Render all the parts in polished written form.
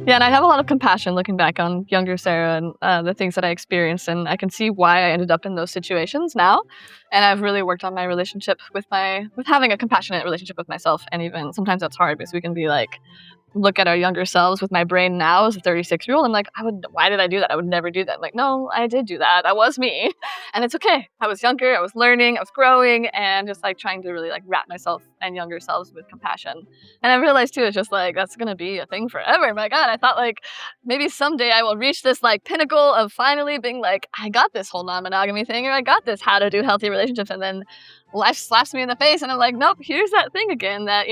Yeah, and I have a lot of compassion looking back on younger Sarah and the things that I experienced, and I can see why I ended up in those situations now. And I've really worked on my relationship with having a compassionate relationship with myself, and even sometimes that's hard because we can be like, look at our younger selves with my brain now as a 36-year-old. I'm like, why did I do that? I would never do that. I'm like, no, I did do that. That was me. And it's okay. I was younger. I was learning. I was growing and just like trying to really like wrap myself and younger selves with compassion. And I realized too, it's just like, that's going to be a thing forever. My God, I thought like maybe someday I will reach this like pinnacle of finally being like, I got this whole non-monogamy thing, or I got this how to do healthy relationships. And then life slaps me in the face and I'm like, nope, here's that thing again that,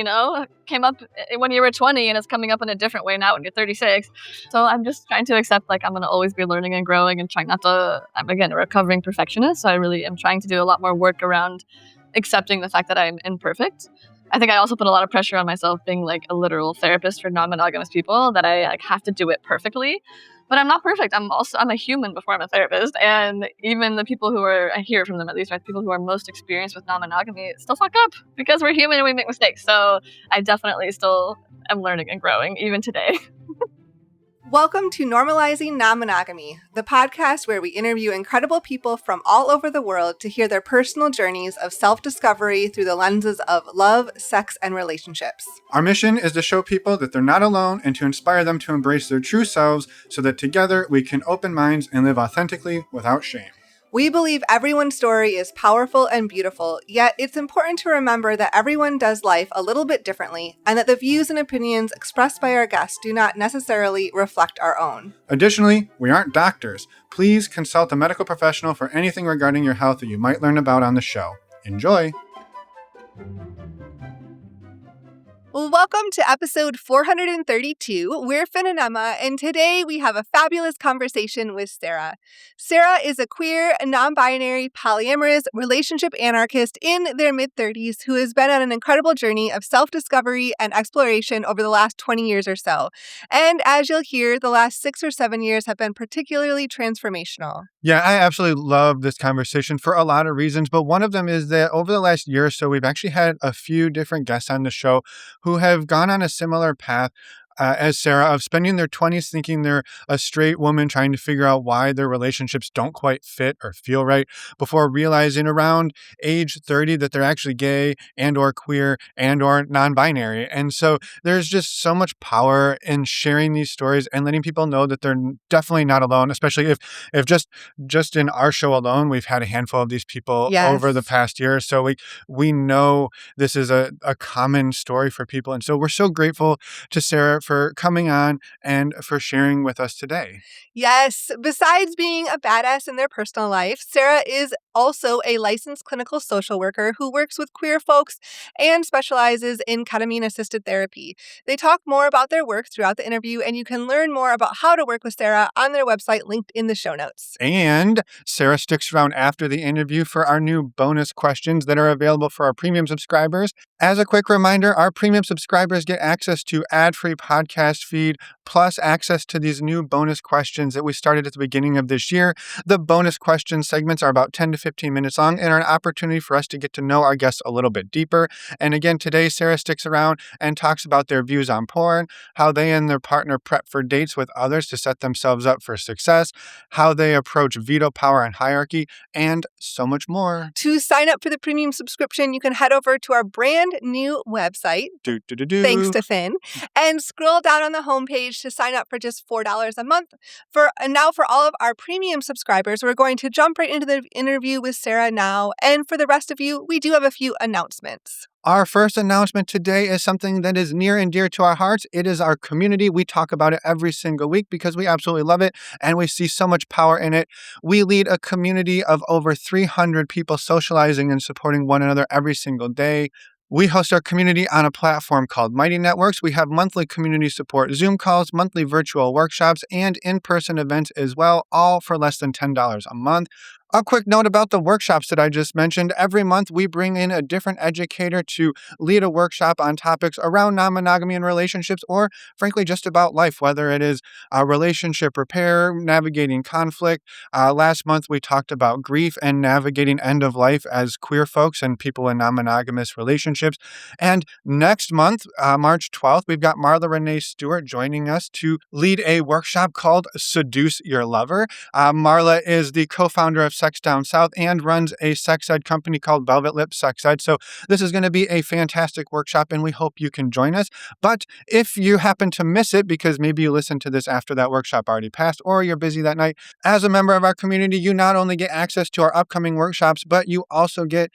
came up when you were 20 and it's coming up in a different way now when you're 36. So I'm just trying to accept like I'm going to always be learning and growing and trying not to, I'm again, a recovering perfectionist. So I really am trying to do a lot more work around accepting the fact that I'm imperfect. I think I also put a lot of pressure on myself being like a literal therapist for non-monogamous people, that I like have to do it perfectly. But I'm not perfect. I'm a human before I'm a therapist. And even the people I hear from them at least, right? People who are most experienced with non-monogamy still fuck up because we're human and we make mistakes. So I definitely still am learning and growing even today. Welcome to Normalizing Non-Monogamy, the podcast where we interview incredible people from all over the world to hear their personal journeys of self-discovery through the lenses of love, sex, and relationships. Our mission is to show people that they're not alone and to inspire them to embrace their true selves so that together we can open minds and live authentically without shame. We believe everyone's story is powerful and beautiful, yet it's important to remember that everyone does life a little bit differently and that the views and opinions expressed by our guests do not necessarily reflect our own. Additionally, we aren't doctors. Please consult a medical professional for anything regarding your health that you might learn about on the show. Enjoy! Well, welcome to episode 432. We're Finn and Emma, and today we have a fabulous conversation with Sarah. Sarah is a queer, non-binary, polyamorous relationship anarchist in their mid-30s who has been on an incredible journey of self-discovery and exploration over the last 20 years or so. And as you'll hear, the last 6 or 7 years have been particularly transformational. Yeah, I absolutely love this conversation for a lot of reasons, but one of them is that over the last year or so, we've actually had a few different guests on the show who have gone on a similar path as Sarah, of spending their 20s thinking they're a straight woman trying to figure out why their relationships don't quite fit or feel right, before realizing around age 30 that they're actually gay and or queer and or non-binary. And so there's just so much power in sharing these stories and letting people know that they're definitely not alone, especially if just in our show alone, we've had a handful of these people over the past year. So we know this is a common story for people. And so we're so grateful to Sarah for coming on and for sharing with us today. Yes. Besides being a badass in their personal life, Sarah is also a licensed clinical social worker who works with queer folks and specializes in ketamine-assisted therapy. They talk more about their work throughout the interview, and you can learn more about how to work with Sarah on their website linked in the show notes. And Sarah sticks around after the interview for our new bonus questions that are available for our premium subscribers. As a quick reminder, our premium subscribers get access to ad-free podcast feed, plus access to these new bonus questions that we started at the beginning of this year. The bonus question segments are about 10 to 15 minutes long and are an opportunity for us to get to know our guests a little bit deeper. And again, today, Sarah sticks around and talks about their views on porn, how they and their partner prep for dates with others to set themselves up for success, how they approach veto power and hierarchy, and so much more. To sign up for the premium subscription, you can head over to our brand new website, thanks to Finn, and scroll down on the homepage to sign up for just $4 a month. And now for all of our premium subscribers, we're going to jump right into the interview with Sarah now. And for the rest of you, we do have a few announcements. Our first announcement today is something that is near and dear to our hearts. It is our community. We talk about it every single week because we absolutely love it and we see so much power in it. We lead a community of over 300 people socializing and supporting one another every single day. We host our community on a platform called Mighty Networks. We have monthly community support Zoom calls, monthly virtual workshops, and in-person events as well, all for less than $10 a month. A quick note about the workshops that I just mentioned. Every month, we bring in a different educator to lead a workshop on topics around non monogamy and relationships, or frankly, just about life, whether it is relationship repair, navigating conflict. Last month, we talked about grief and navigating end of life as queer folks and people in non monogamous relationships. And next month, March 12th, we've got Marla Renee Stewart joining us to lead a workshop called Seduce Your Lover. Marla is the co-founder of Sex Down South and runs a sex ed company called Velvet Lip Sex Ed. So this is going to be a fantastic workshop, and we hope you can join us. But if you happen to miss it because maybe you listened to this after that workshop already passed, or you're busy that night, as a member of our community, you not only get access to our upcoming workshops, but you also get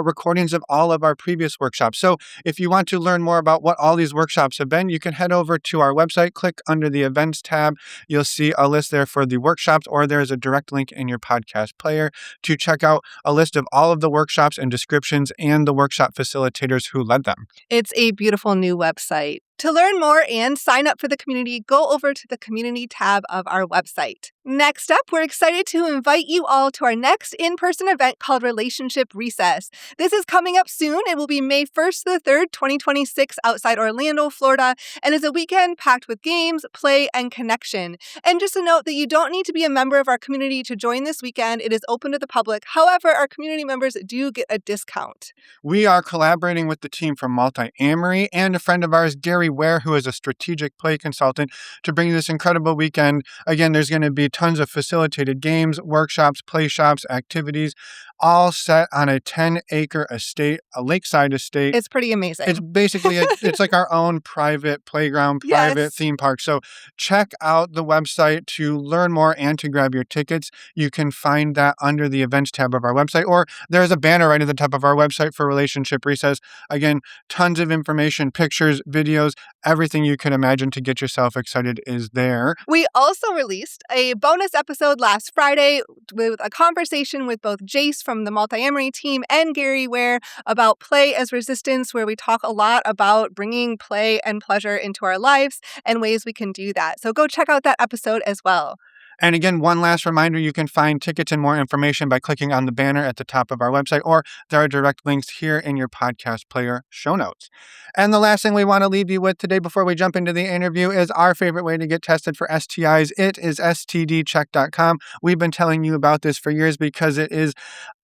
recordings of all of our previous workshops. So if you want to learn more about what all these workshops have been, you can head over to our website, click under the events tab. You'll see a list there for the workshops, or there's a direct link in your podcast player to check out a list of all of the workshops and descriptions and the workshop facilitators who led them. It's a beautiful new website. To learn more and sign up for the community, go over to the community tab of our website. Next up, we're excited to invite you all to our next in-person event called Relationship Recess. This is coming up soon. It will be May 1st to the 3rd, 2026, outside Orlando, Florida, and is a weekend packed with games, play, and connection. And just a note that you don't need to be a member of our community to join this weekend. It is open to the public. However, our community members do get a discount. We are collaborating with the team from Multi-Amory and a friend of ours, Gary Ware, who is a strategic play consultant, to bring you this incredible weekend. Again, there's going to be tons of facilitated games, workshops, play shops, activities, all set on a 10-acre estate, a lakeside estate. It's pretty amazing. It's basically, it's like our own private playground, private theme park. So check out the website to learn more and to grab your tickets. You can find that under the events tab of our website, or there's a banner right at the top of our website for Relationship Recess. Again, tons of information, pictures, videos, everything you can imagine to get yourself excited is there. We also released a bonus episode last Friday with a conversation with both Jace from the Multi-Amory team and Gary Ware about play as resistance, where we talk a lot about bringing play and pleasure into our lives and ways we can do that. So go check out that episode as well. And again, one last reminder, you can find tickets and more information by clicking on the banner at the top of our website, or there are direct links here in your podcast player show notes. And the last thing we want to leave you with today before we jump into the interview is our favorite way to get tested for STIs. It is stdcheck.com. We've been telling you about this for years because it is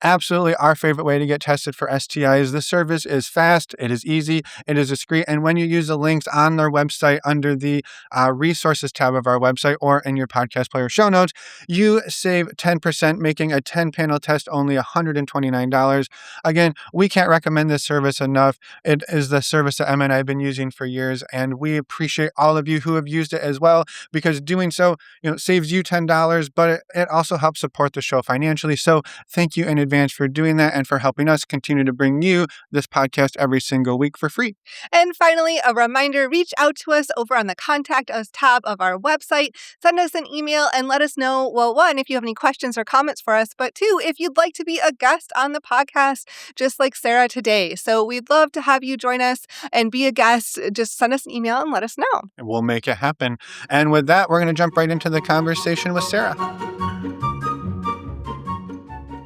absolutely our favorite way to get tested for STIs. The service is fast, it is easy, it is discreet, and when you use the links on their website under the resources tab of our website or in your podcast player show notes, you save 10%, making a 10-panel test only $129. Again, we can't recommend this service enough. It is the service that Emma and I have been using for years, and we appreciate all of you who have used it as well, because doing so, saves you $10, but it also helps support the show financially. So thank you in advance for doing that and for helping us continue to bring you this podcast every single week for free. And finally, a reminder, reach out to us over on the Contact Us tab of our website. Send us an email and let us know, well, one, if you have any questions or comments for us, but two, if you'd like to be a guest on the podcast, just like Sarah today. So we'd love to have you join us and be a guest. Just send us an email and let us know. And we'll make it happen. And with that, we're going to jump right into the conversation with Sarah.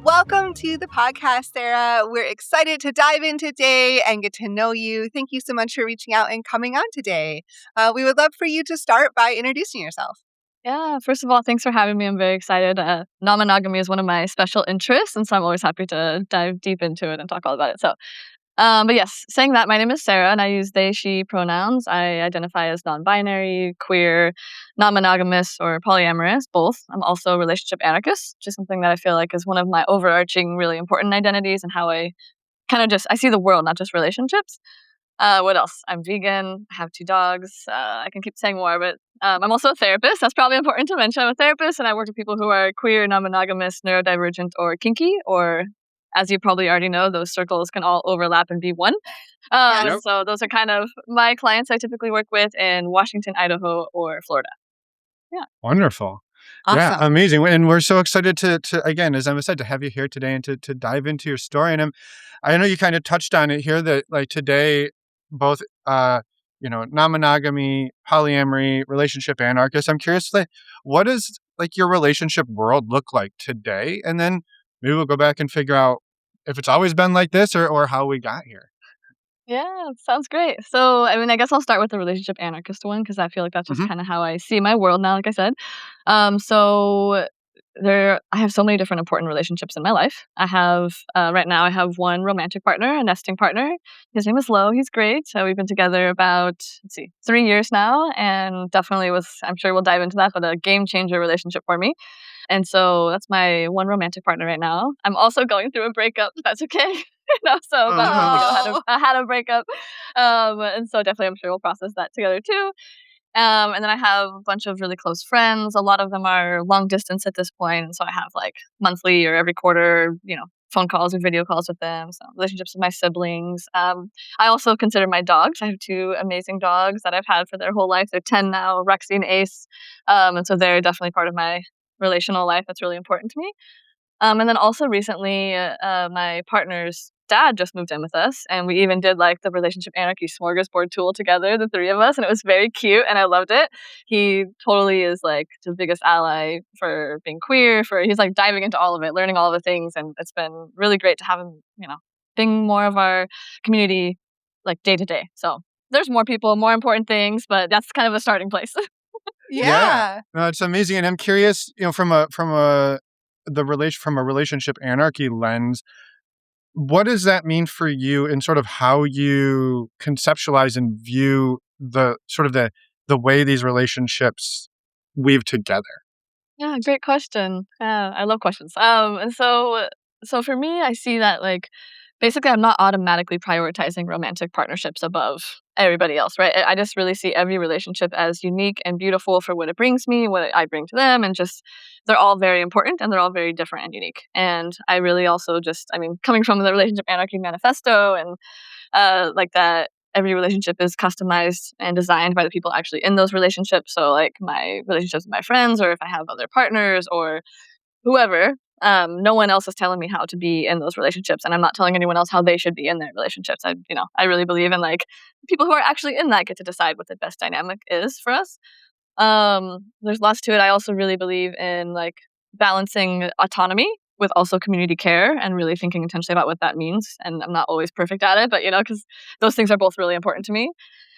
Welcome to the podcast, Sarah. We're excited to dive in today and get to know you. Thank you so much for reaching out and coming on today. We would love for you to start by introducing yourself. Yeah, first of all, thanks for having me. I'm very excited. Non-monogamy is one of my special interests, and so I'm always happy to dive deep into it and talk all about it. So, but yes, saying that, my name is Sarah, and I use they, she pronouns. I identify as non-binary, queer, non-monogamous, or polyamorous, both. I'm also a relationship anarchist, which is something that I feel like is one of my overarching, really important identities and how I I see the world, not just relationships. What else? I'm vegan. I have 2 dogs. I can keep saying more, but I'm also a therapist. That's probably important to mention. I'm a therapist, and I work with people who are queer, non-monogamous, neurodivergent, or kinky, or as you probably already know, those circles can all overlap and be one. So those are kind of my clients I typically work with in Washington, Idaho, or Florida. Yeah. Wonderful. Awesome. Yeah, amazing. And we're so excited to again, as Emma said, to have you here today and to dive into your story. And I know you kind of touched on it here that like today, both non-monogamy, polyamory, relationship anarchist. I'm curious, like, what does like your relationship world look like today? And then maybe we'll go back and figure out if it's always been like this or how we got here. Yeah, sounds great. So, I mean, I guess I'll start with the relationship anarchist one because I feel like that's just Hmm. kind of how I see my world now, like I said. So I have so many different important relationships in my life. I have right now I have one romantic partner, a nesting partner. His name is Lo. He's great. So we've been together about, let's see, 3 years now, and definitely was, I'm sure we'll dive into that, but a game changer relationship for me. And so that's my one romantic partner right now. I'm also going through a breakup. That's okay. So Oh about a month no. ago, Oh. I had a breakup. And so definitely, I'm sure we'll process that together too. And then I have a bunch of really close friends. A lot of them are long distance at this point, and so I have like monthly or every quarter, phone calls or video calls with them. So relationships with my siblings. I also consider my dogs. I have two amazing dogs that I've had for their whole life. They're 10 now, Rexy and Ace, and so they're definitely part of my relational life. That's really important to me. And then also recently, my partner's dad just moved in with us, and we even did like the relationship anarchy smorgasbord tool together, the three of us, and it was very cute, and I loved it. He totally is like the biggest ally for being queer. He's like diving into all of it, learning all the things, and it's been really great to have him, being more of our community, like day to day. So there's more people, more important things, but that's kind of a starting place. Yeah. Yeah. No, it's amazing. And I'm curious, from a relationship anarchy lens, what does that mean for you in sort of how you conceptualize and view the way these relationships weave together? Yeah, great question. I love questions. And so for me, I see that like basically I'm not automatically prioritizing romantic partnerships above everybody else, right? I just really see every relationship as unique and beautiful for what it brings me, what I bring to them, and just they're all very important and they're all very different and unique. And I really also just, I mean, coming from the relationship anarchy manifesto and like that every relationship is customized and designed by the people actually in those relationships. So like my relationships with my friends, or if I have other partners or whoever, no one else is telling me how to be in those relationships, and I'm not telling anyone else how they should be in their relationships. I really believe in like people who are actually in that get to decide what the best dynamic is for us. There's lots to it. I also really believe in like balancing autonomy with also community care and really thinking intentionally about what that means. And I'm not always perfect at it, but because those things are both really important to me.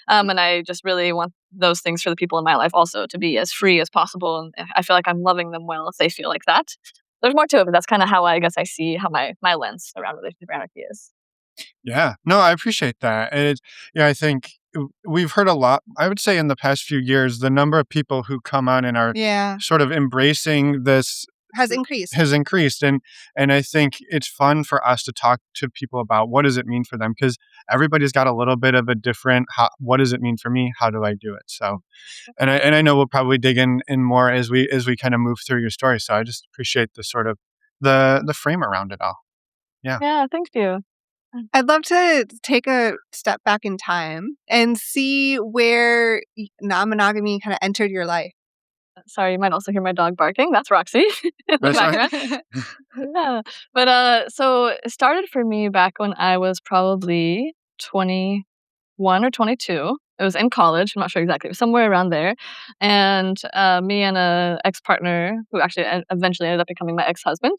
And I just really want those things for the people in my life also to be as free as possible. And I feel like I'm loving them well if they feel like that. There's more to it, but that's kind of how I guess I see how my lens around relationship anarchy is. Yeah. No, I appreciate that. And I think we've heard a lot, I would say in the past few years, the number of people who come on and are Yeah. sort of embracing this Has increased. has increased. And I think it's fun for us to talk to people about what does it mean for them, because everybody's got a little bit of a different what does it mean for me? How do I do it? So and I know we'll probably dig in more as we kind of move through your story. So I just appreciate the sort of the frame around it all. Yeah. Yeah, thank you. I'd love to take a step back in time and see where non-monogamy kind of entered your life. Sorry, you might also hear my dog barking. That's Roxy in the That's right. background. Yeah. But so it started for me back when I was probably 21 or 22. It was in college. I'm not sure exactly. It was somewhere around there. And me and a ex-partner who actually eventually ended up becoming my ex-husband.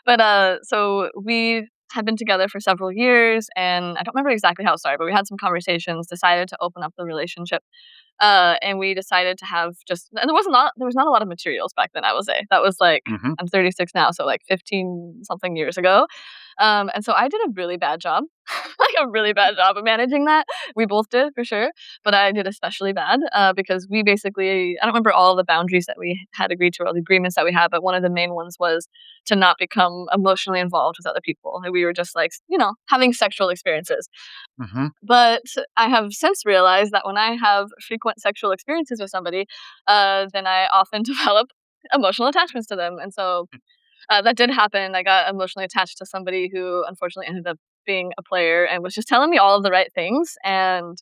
But so we had been together for several years, and I don't remember exactly how it started, but we had some conversations, decided to open up the relationship. And we decided to have and there was not a lot of materials back then, I will say. That was like, Hmm. I'm 36 now, so like 15 something years ago. And so I did a really bad job, like a really bad job of managing that. We both did for sure, but I did especially bad because we basically, I don't remember all the boundaries that we had agreed to or all the agreements that we had, but one of the main ones was to not become emotionally involved with other people. And we were just like, having sexual experiences. Hmm. But I have since realized that when I have frequent sexual experiences with somebody, then I often develop emotional attachments to them. And so that did happen. I got emotionally attached to somebody who unfortunately ended up being a player and was just telling me all of the right things. And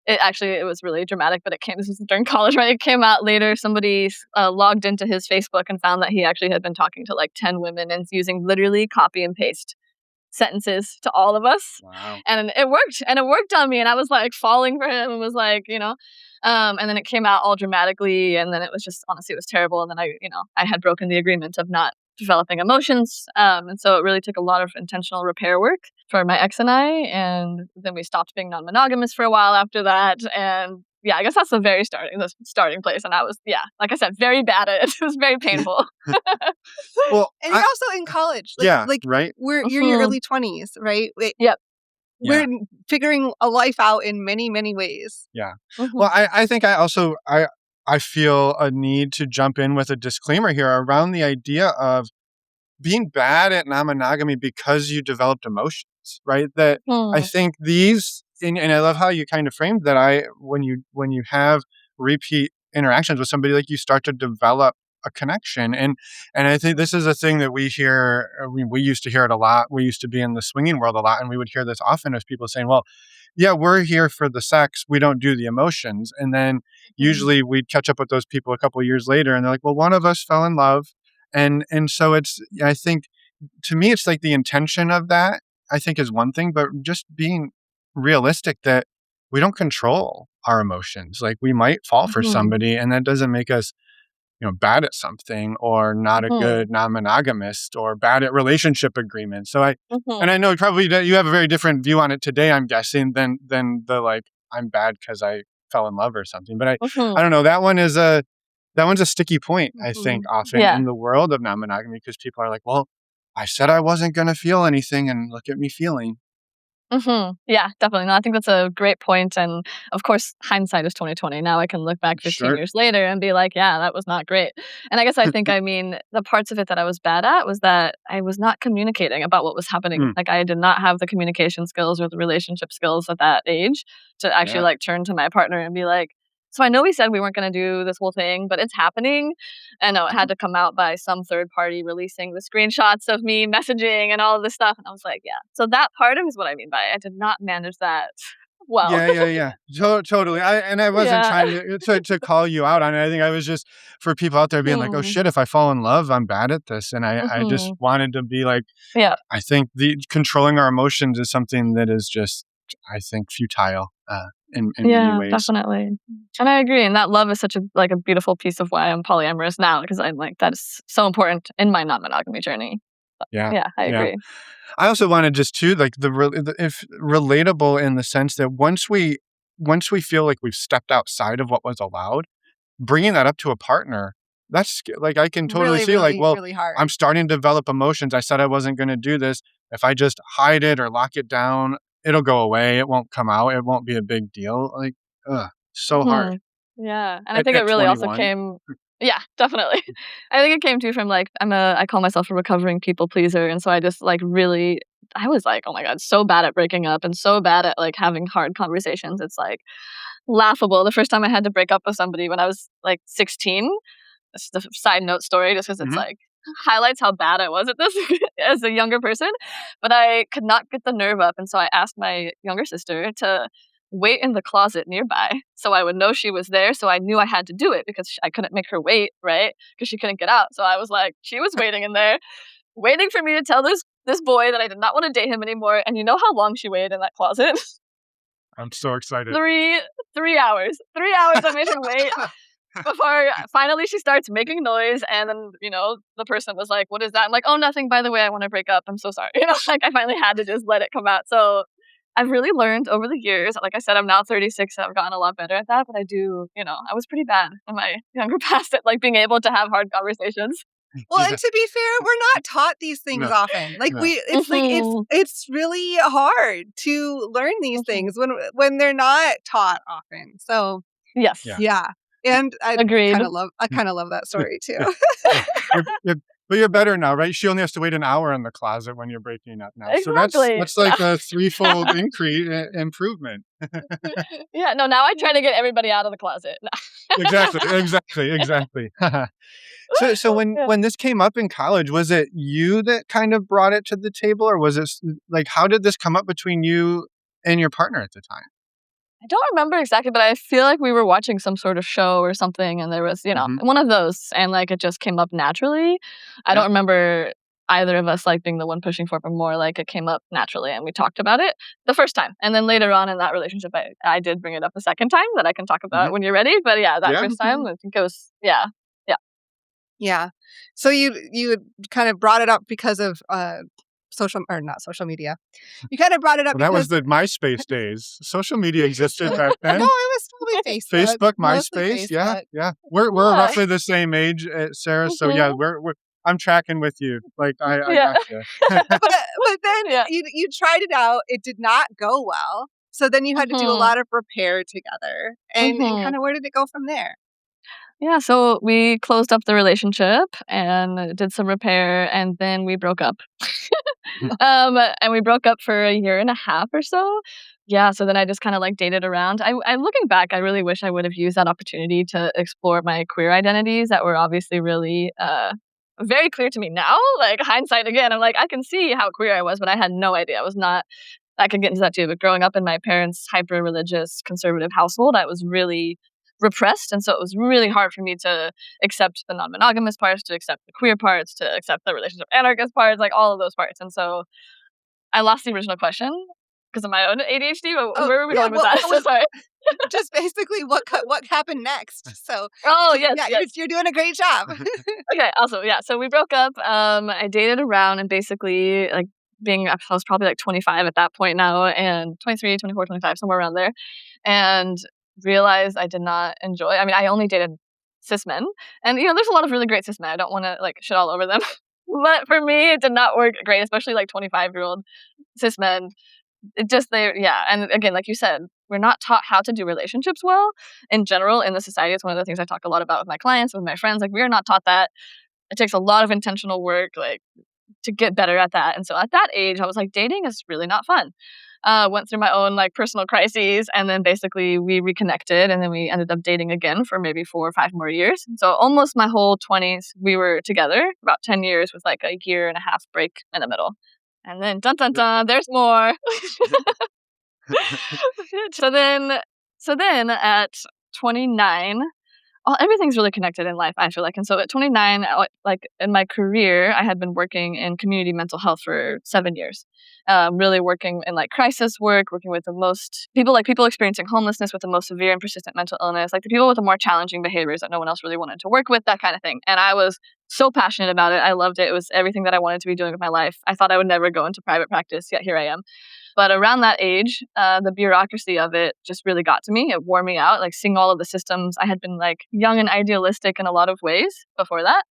it was really dramatic, but this was during college, right? It came out later. Somebody logged into his Facebook and found that he actually had been talking to like 10 women and using literally copy and paste sentences to all of us. Wow. And it worked on me. And I was like falling for him and was like, and then it came out all dramatically. And then it was just, honestly, it was terrible. And then I had broken the agreement of not developing emotions. And so it really took a lot of intentional repair work for my ex and I. And then we stopped being non-monogamous for a while after that. And yeah, I guess that's the starting place. And I was, like I said, very bad at it. It was very painful. Well, And you're also in college. Yeah, right? You're in your early 20s, right? Yep. We're figuring a life out in many, many ways. Yeah. Well, I think I feel a need to jump in with a disclaimer here around the idea of being bad at non-monogamy because you developed emotions, right? That I think and I love how you kind of framed that. When you have repeat interactions with somebody, like, you start to develop a connection, and I think this is a thing that we hear. We used to hear it a lot. We used to be in the swinging world a lot, and we would hear this often as people saying, "Well, yeah, we're here for the sex. We don't do the emotions." And then usually we'd catch up with those people a couple of years later, and they're like, "Well, one of us fell in love," and so I think, to me, it's like the intention of that, I think, is one thing, but just being realistic that we don't control our emotions. Like, we might fall for somebody, and that doesn't make us, bad at something, or not a good non-monogamist, or bad at relationship agreements. So and I know probably that you have a very different view on it today, I'm guessing, than the, like, I'm bad because I fell in love or something. But I don't know. That one's a sticky point, I think, often in the world of non-monogamy, because people are like, well, I said I wasn't going to feel anything, and look at me feeling. Yeah, definitely. No, I think that's a great point. And of course, hindsight is 2020. Now I can look back 15 years later and be like, yeah, that was not great. And I guess I mean, the parts of it that I was bad at was that I was not communicating about what was happening. Like, I did not have the communication skills or the relationship skills at that age to actually like turn to my partner and be like, so I know we said we weren't going to do this whole thing, but it's happening. And no, it had to come out by some third party releasing the screenshots of me messaging and all of this stuff. And I was like, yeah. So that part of is what I mean by it. I did not manage that well. Yeah. Totally. I wasn't trying to call you out on it. I think I was just, for people out there being like, oh shit, if I fall in love, I'm bad at this. And I just wanted to be like, I think the controlling our emotions is something that is just, I think, futile. In many ways. Definitely. And I agree. And that love is such a beautiful piece of why I'm polyamorous now, because I'm like, that is so important in my non-monogamy journey. But, I agree. I also wanted just to, like, if relatable in the sense that once we feel like we've stepped outside of what was allowed, bringing that up to a partner, that's like, I can totally see, like, well, really hard. I'm starting to develop emotions. I said I wasn't going to do this. If I just hide it or lock it down, it'll go away. It won't come out. It won't be a big deal. Like, so hard. Yeah. And I think it really 21. Also came, definitely. I think it came too from, like, I call myself a recovering people pleaser. And so I just I was like, oh my God, so bad at breaking up and so bad at like having hard conversations. It's like laughable. The first time I had to break up with somebody when I was like 16, this is a side note story just because it's like, highlights how bad I was at this as a younger person, but I could not get the nerve up. And so I asked my younger sister to wait in the closet nearby so I would know she was there. So I knew I had to do it because I couldn't make her wait, right? Because she couldn't get out. So I was like, she was waiting in there, waiting for me to tell this boy that I did not want to date him anymore. And you know how long she waited in that closet? I'm so excited. 3 hours. 3 hours I made her wait. Before finally she starts making noise, and then, the person was like, what is that? I'm like, oh, nothing. By the way, I want to break up. I'm so sorry. Like, I finally had to just let it come out. So I've really learned over the years. Like I said, I'm now 36, so I've gotten a lot better at that. But I do, I was pretty bad in my younger past at like being able to have hard conversations. Well, and to be fair, we're not taught these things often. Like it's really hard to learn these things when they're not taught often. So yes. Yeah. And I Agreed. kind of love that story too. But you're better now, right? She only has to wait an hour in the closet when you're breaking up now. Exactly. So that's like a threefold improvement. Yeah, no, now I try to get everybody out of the closet. Exactly. So when this came up in college, was it you that kind of brought it to the table, or was it like, how did this come up between you and your partner at the time? I don't remember exactly, but I feel like we were watching some sort of show or something, and there was, one of those, and like it just came up naturally. I don't remember either of us like being the one pushing for it, but more like it came up naturally, and we talked about it the first time, and then later on in that relationship, I did bring it up the second time that I can talk about when you're ready. But that first time, I think it was, Yeah. So you kind of brought it up because of not social media. You kind of brought it up Well, that was because the MySpace days. Social media existed back no, it then. was totally Facebook. Facebook, Mostly MySpace, yeah, Facebook. yeah. We're Yeah. roughly the same age, Sarah. So yeah, Mhm. we're I'm tracking with you. Like I Yeah. gotcha. But then Yeah. you tried it out. It did not go well. So then you had to do a Mhm. lot of repair together. And Mhm. kind of where did it go from there? Yeah, so we closed up the relationship and did some repair, and then we broke up. And we broke up for a year and a half or so. Yeah, so then I just kinda, like, dated around. I'm looking back, I really wish I would have used that opportunity to explore my queer identities that were obviously really, very clear to me now. Like, hindsight again, I'm like, I can see how queer I was, but I had no idea. I was not I could get into that too, but growing up in my parents' hyper-religious, conservative household, I was really repressed, and so it was really hard for me to accept the non-monogamous parts, to accept the queer parts, to accept the relationship anarchist parts, like, all of those parts, and so I lost the original question because of my own ADHD, but Oh, where were we yeah. going with that? What So was sorry. just basically what happened next? So Oh, yes, yeah, yes. you're doing a great job. Okay, awesome. Yeah, so we broke up. I dated around and basically like I was probably like 25 at that point now, and 23, 24, 25, somewhere around there, and realized I did not enjoy. I mean, I only dated cis men, and there's a lot of really great cis men. I don't want to like shit all over them, but for me, it did not work great, especially like 25-year-old cis men. It just yeah, and again, like you said, we're not taught how to do relationships well in general in the society. It's one of the things I talk a lot about with my clients, with my friends. Like, we are not taught that. It takes a lot of intentional work, like, to get better at that. And so at that age, I was like, dating is really not fun. Went through my own like personal crises, and then basically we reconnected, and then we ended up dating again for maybe 4 or 5 more years. And so almost my whole 20s, we were together. About 10 years with like a year and a half break in the middle. And then dun dun dun, there's more. so then, so then at 29, everything's really connected in life, I feel like. And so at 29, like in my career, I had been working in community mental health for 7 years, really working in like crisis work, working with the most people, like people experiencing homelessness with the most severe and persistent mental illness, like the people with the more challenging behaviors that no one else really wanted to work with, that kind of thing. And I was so passionate about it. I loved it. It was everything that I wanted to be doing with my life. I thought I would never go into private practice, yet here I am. But around that age, the bureaucracy of it just really got to me. It wore me out, like seeing all of the systems. I had been like young and idealistic in a lot of ways before that.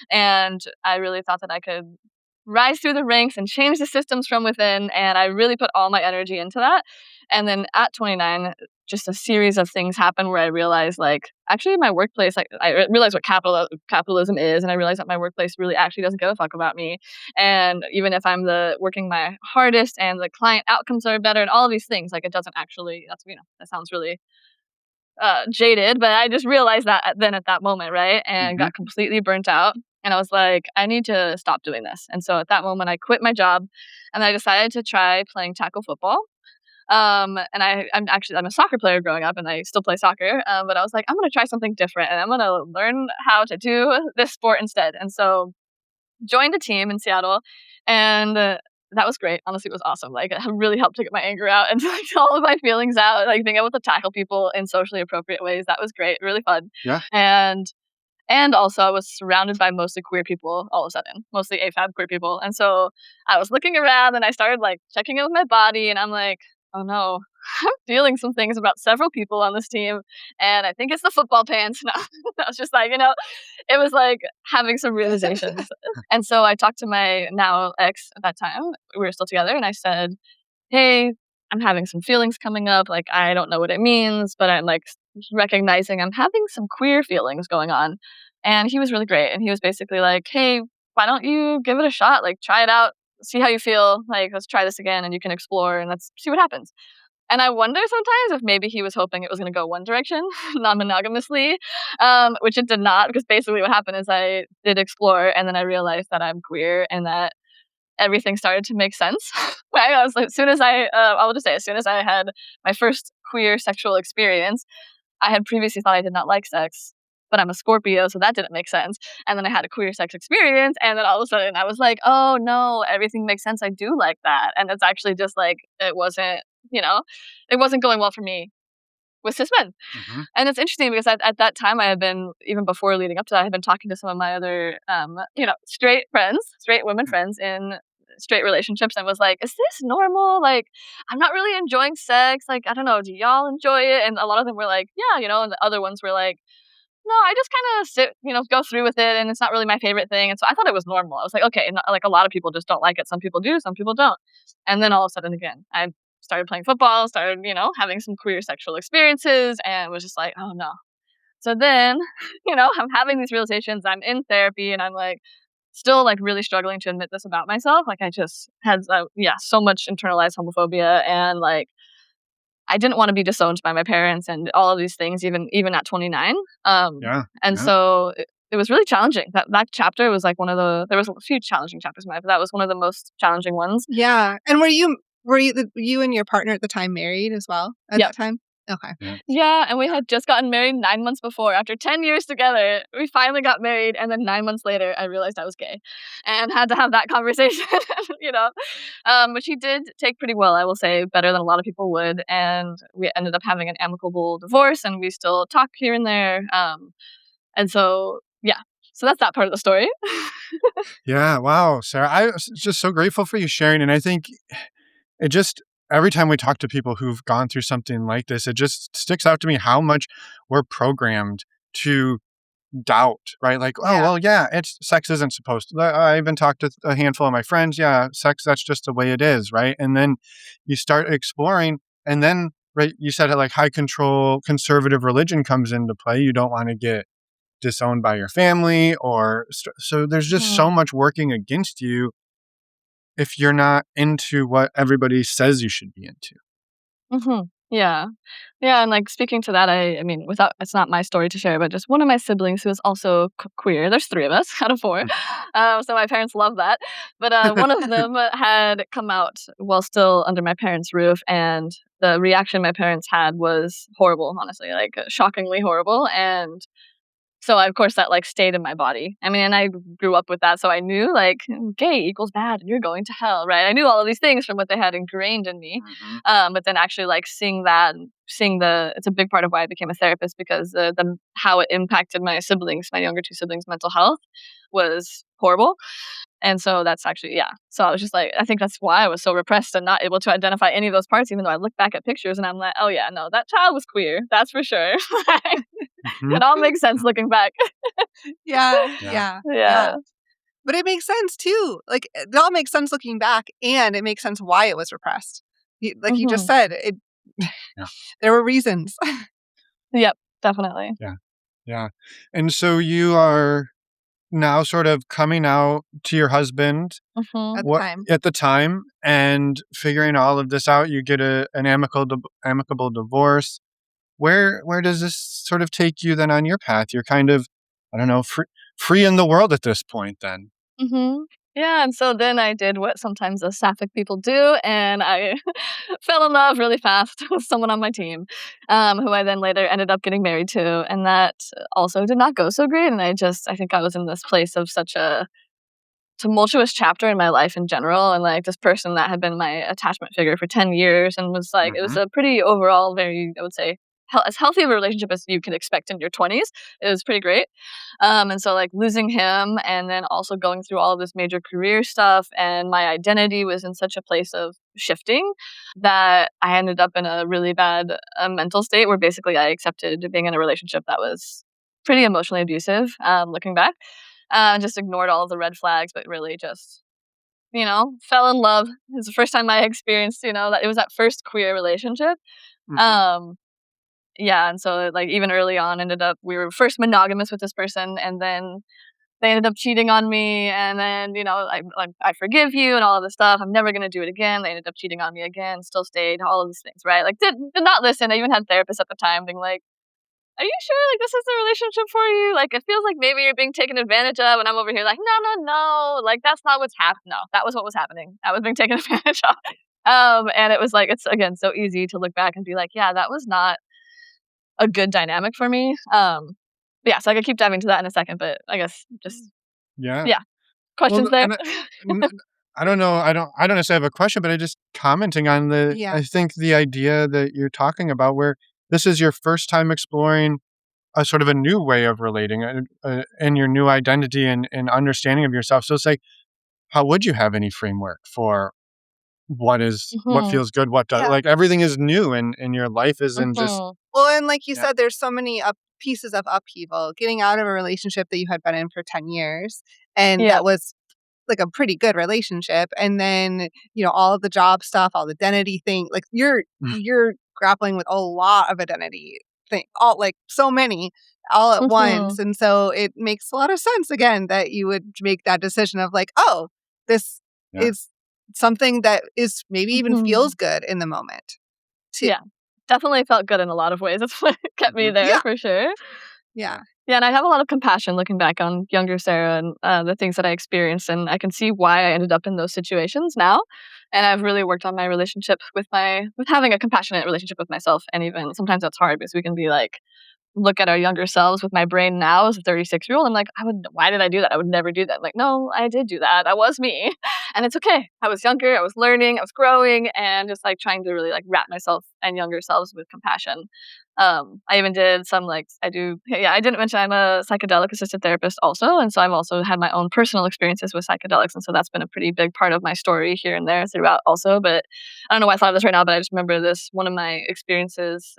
And I really thought that I could rise through the ranks and change the systems from within. And I really put all my energy into that. And then at 29, just a series of things happened where I realized, like, actually, my workplace, like, I realized what capitalism is, and I realized that my workplace really actually doesn't give a fuck about me. And even if I'm working my hardest and the client outcomes are better and all of these things, like, it doesn't actually, that sounds really jaded, but I just realized that then at that moment, right? And Mhm. got completely burnt out. And I was like, I need to stop doing this. And so at that moment, I quit my job and I decided to try playing tackle football. And I'm a soccer player growing up, and I still play soccer. But I was like, I'm gonna try something different, and I'm gonna learn how to do this sport instead. And so joined a team in Seattle, and that was great. Honestly, it was awesome. Like, it really helped to get my anger out and like all of my feelings out. Like, being able to tackle people in socially appropriate ways, that was great. Really fun. Yeah. And also, I was surrounded by mostly queer people all of a sudden, mostly AFAB queer people. And so I was looking around and I started like checking in with my body, and I'm like, oh no, I'm feeling some things about several people on this team. And I think it's the football pants. No, I was just like, it was like having some realizations. And so I talked to my now ex at that time. We were still together, and I said, hey, I'm having some feelings coming up. Like, I don't know what it means, but I'm like recognizing I'm having some queer feelings going on. And he was really great. And he was basically like, hey, why don't you give it a shot? Like, try it out, see how you feel. Like, let's try this again and you can explore and let's see what happens. And I wonder sometimes if maybe he was hoping it was going to go one direction, non-monogamously, which it did not, because basically what happened is I did explore, and then I realized that I'm queer and that everything started to make sense. Right? I was like, as soon as I had my first queer sexual experience, I had previously thought I did not like sex, but I'm a Scorpio, so that didn't make sense. And then I had a queer sex experience, and then all of a sudden I was like, oh no, everything makes sense. I do like that. And it's actually just like, it wasn't going well for me with cis men. And it's interesting because at that time I had been, even before leading up to that, I had been talking to some of my other, straight friends, straight women friends in straight relationships, and was like, is this normal? Like, I'm not really enjoying sex. Like, I don't know, do y'all enjoy it? And a lot of them were like, yeah, and the other ones were like, no, I just kind of go through with it, and it's not really my favorite thing. And so I thought it was normal. I was like, okay, like a lot of people just don't like it. Some people do, some people don't. And then all of a sudden, again, I started playing football, started, having some queer sexual experiences, and was just like, oh no. So then, I'm having these realizations. I'm in therapy, and I'm like, still like really struggling to admit this about myself. Like I just had, so much internalized homophobia, and like I didn't want to be disowned by my parents and all of these things, even at 29. So it was really challenging. That chapter was like there was a few challenging chapters in my life, but that was one of the most challenging ones. Yeah. And were you and your partner at the time married as well at that time? Okay. Yeah, and we had just gotten married 9 months before. After 10 years together, we finally got married, and then 9 months later, I realized I was gay, and had to have that conversation. Which he did take pretty well, I will say, better than a lot of people would, and we ended up having an amicable divorce, and we still talk here and there. And so that's that part of the story. Yeah, wow, Sarah, I was just so grateful for you sharing, and I think it just every time we talk to people who've gone through something like this, it just sticks out to me how much we're programmed to doubt, right? Like, oh, well, yeah, sex isn't supposed to. I even talked to a handful of my friends. Yeah, sex, that's just the way it is, right? And then you start exploring, and then, right, you said it like high control conservative religion comes into play. You don't want to get disowned by your family, so there's just so much working against you if you're not into what everybody says you should be into. Yeah. Yeah, and like speaking to that, I mean, it's not my story to share, but just one of my siblings who is also queer. There's 3 of us out of 4, so my parents love that. But one of them had come out while still under my parents' roof, and the reaction my parents had was horrible. Honestly, like shockingly horrible, and so of course that like stayed in my body. I mean, and I grew up with that, so I knew like gay equals bad and you're going to hell, right? I knew all of these things from what they had ingrained in me. But then actually like seeing it's a big part of why I became a therapist, because the how it impacted my younger 2 siblings' mental health was horrible. And so that's actually, So I was just like, I think that's why I was so repressed and not able to identify any of those parts, even though I look back at pictures and I'm like, oh yeah, no, that child was queer. That's for sure. It all makes sense looking back. Yeah. But it makes sense too. Like it all makes sense looking back, and it makes sense why it was repressed. Like you just said, there were reasons. Yep, definitely. Yeah. And so you are now sort of coming out to your husband at the time and figuring all of this out. You get an amicable divorce. Where does this sort of take you then on your path? You're kind of, I don't know, free in the world at this point then. Yeah, and so then I did what sometimes the sapphic people do, and I fell in love really fast with someone on my team, who I then later ended up getting married to, and that also did not go so great. And I think I was in this place of such a tumultuous chapter in my life in general, and like this person that had been my attachment figure for 10 years and was like, it was a pretty overall very, I would say, as healthy of a relationship as you can expect in your 20s. It was pretty great. And so like losing him, and then also going through all of this major career stuff, and my identity was in such a place of shifting that I ended up in a really bad mental state where basically I accepted being in a relationship that was pretty emotionally abusive, looking back. Just ignored all of the red flags, but really just, fell in love. It was the first time I experienced, that it was that first queer relationship. And so like even early on we were first monogamous with this person, and then they ended up cheating on me, and then, I forgive you and all of this stuff. I'm never going to do it again. They ended up cheating on me again, still stayed, all of these things, right? Like did not listen. I even had therapists at the time being like, are you sure like this is the relationship for you? Like it feels like maybe you're being taken advantage of, and I'm over here like, no, like that's not what's happening. No, that was what was happening. I was being taken advantage of. And it was like, it's again so easy to look back and be like, yeah, that was not a good dynamic for me. So I could keep diving into that in a second, but I guess just questions there. I don't know. I don't necessarily have a question, but I just commenting on I think the idea that you're talking about, where this is your first time exploring a sort of a new way of relating and your new identity and understanding of yourself. So it's like, how would you have any framework for what Mhm. feels good, what does, Yeah. like everything is new and your life isn't just, Mhm. Well, and like you yeah. said, there's so many pieces of upheaval. Getting out of a relationship that you had been in for 10 years, and Yeah. that was like a pretty good relationship. And then, all of the job stuff, all the identity thing, like you're grappling with a lot of identity thing, all like so many all at once. Mhm. And so it makes a lot of sense again that you would make that decision of like, oh, this Yeah. is something that is maybe even feels Mhm. good in the moment too. Yeah. Definitely felt good in a lot of ways. That's what kept me Mhm. there Yeah. for sure. Yeah. Yeah, and I have a lot of compassion looking back on younger Sarah and the things that I experienced, and I can see why I ended up in those situations now. And I've really worked on my relationship with having a compassionate relationship with myself, and even sometimes that's hard because we can be like look at our younger selves with my brain now as a 36-year-old. I'm like, why did I do that? I would never do that. I'm like, no, I did do that. That was me. And it's okay. I was younger. I was learning. I was growing and just like trying to really like wrap myself and younger selves with compassion. I even did some like, I didn't mention I'm a psychedelic assisted therapist also. And so I've also had my own personal experiences with psychedelics. And so that's been a pretty big part of my story here and there throughout also. But I don't know why I thought of this right now, but I just remember this, one of my experiences.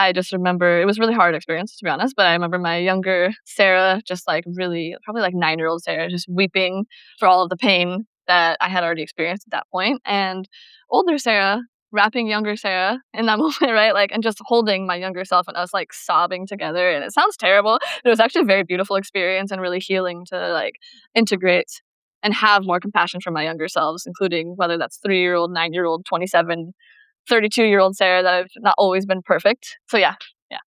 I just remember it was a really hard experience, to be honest, but I remember my younger Sarah, just like really, probably like 9-year-old Sarah, just weeping for all of the pain that I had already experienced at that point, and older Sarah wrapping younger Sarah in that moment, right? Like, and just holding my younger self and us like sobbing together. And it sounds terrible, but it was actually a very beautiful experience and really healing to like integrate and have more compassion for my younger selves, including whether that's 3-year-old, 9-year-old, 27, 32-year-old Sarah that I've not always been perfect. So yeah. Yeah.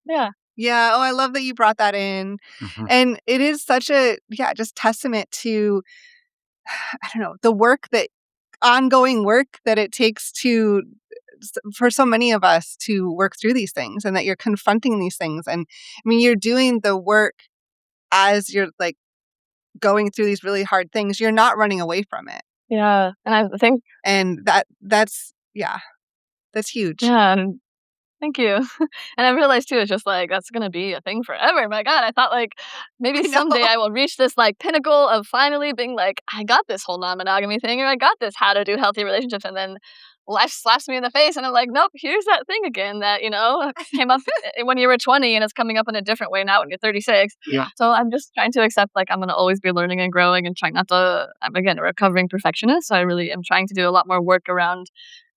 Yeah. Yeah. Oh, I love that you brought that in. Mhm. And it is such a, just testament to, I don't know, the work that ongoing work that it takes for so many of us to work through these things and that you're confronting these things. And I mean, you're doing the work as you're like going through these really hard things. You're not running away from it. Yeah. And I think, And that's huge. yeah. And thank you. And I realized too, it's just like that's gonna be a thing forever. My God, I thought like maybe I know. someday I will reach this like pinnacle of finally being like, I got this whole non-monogamy thing, or I got this how to do healthy relationships, and then life slaps me in the face, and I'm like, nope, here's that thing again that came up when you were 20, and it's coming up in a different way now when you're 36. Yeah. So I'm just trying to accept like I'm gonna always be learning and growing, and trying not to. I'm again a recovering perfectionist, so I really am trying to do a lot more work around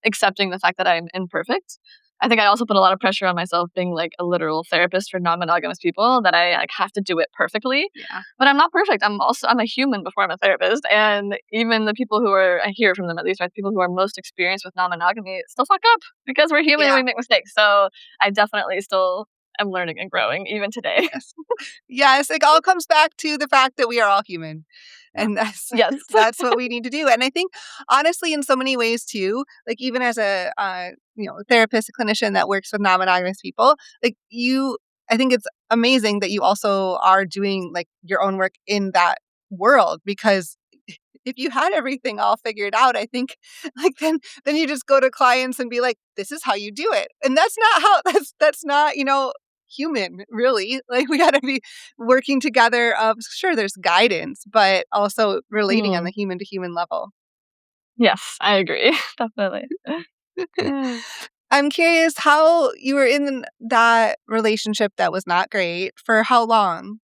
accepting the fact that I'm imperfect. I think I also put a lot of pressure on myself being like a literal therapist for non-monogamous people that I like have to do it perfectly. Yeah. But I'm not perfect. I'm a human before I'm a therapist. And even the people who are I hear from them at least, right? The people who are most experienced with non-monogamy still fuck up because we're human and Yeah. we make mistakes. So I definitely still am learning and growing even today. Yes. Yes. It all comes back to the fact that we are all human. Yeah. And that's Yes. that's what we need to do. And I think honestly, in so many ways too, like even as a therapist, a clinician that works with non-monogamous people, I think it's amazing that you also are doing like your own work in that world, because if you had everything all figured out, I think like then you just go to clients and be like, this is how you do it. And that's not how that's not, human, really. Like we gotta be working together of sure there's guidance, but also relating on Hmm. the human to human level. Yes, I agree. Definitely. Yeah. I'm curious how you were in that relationship that was not great for how long?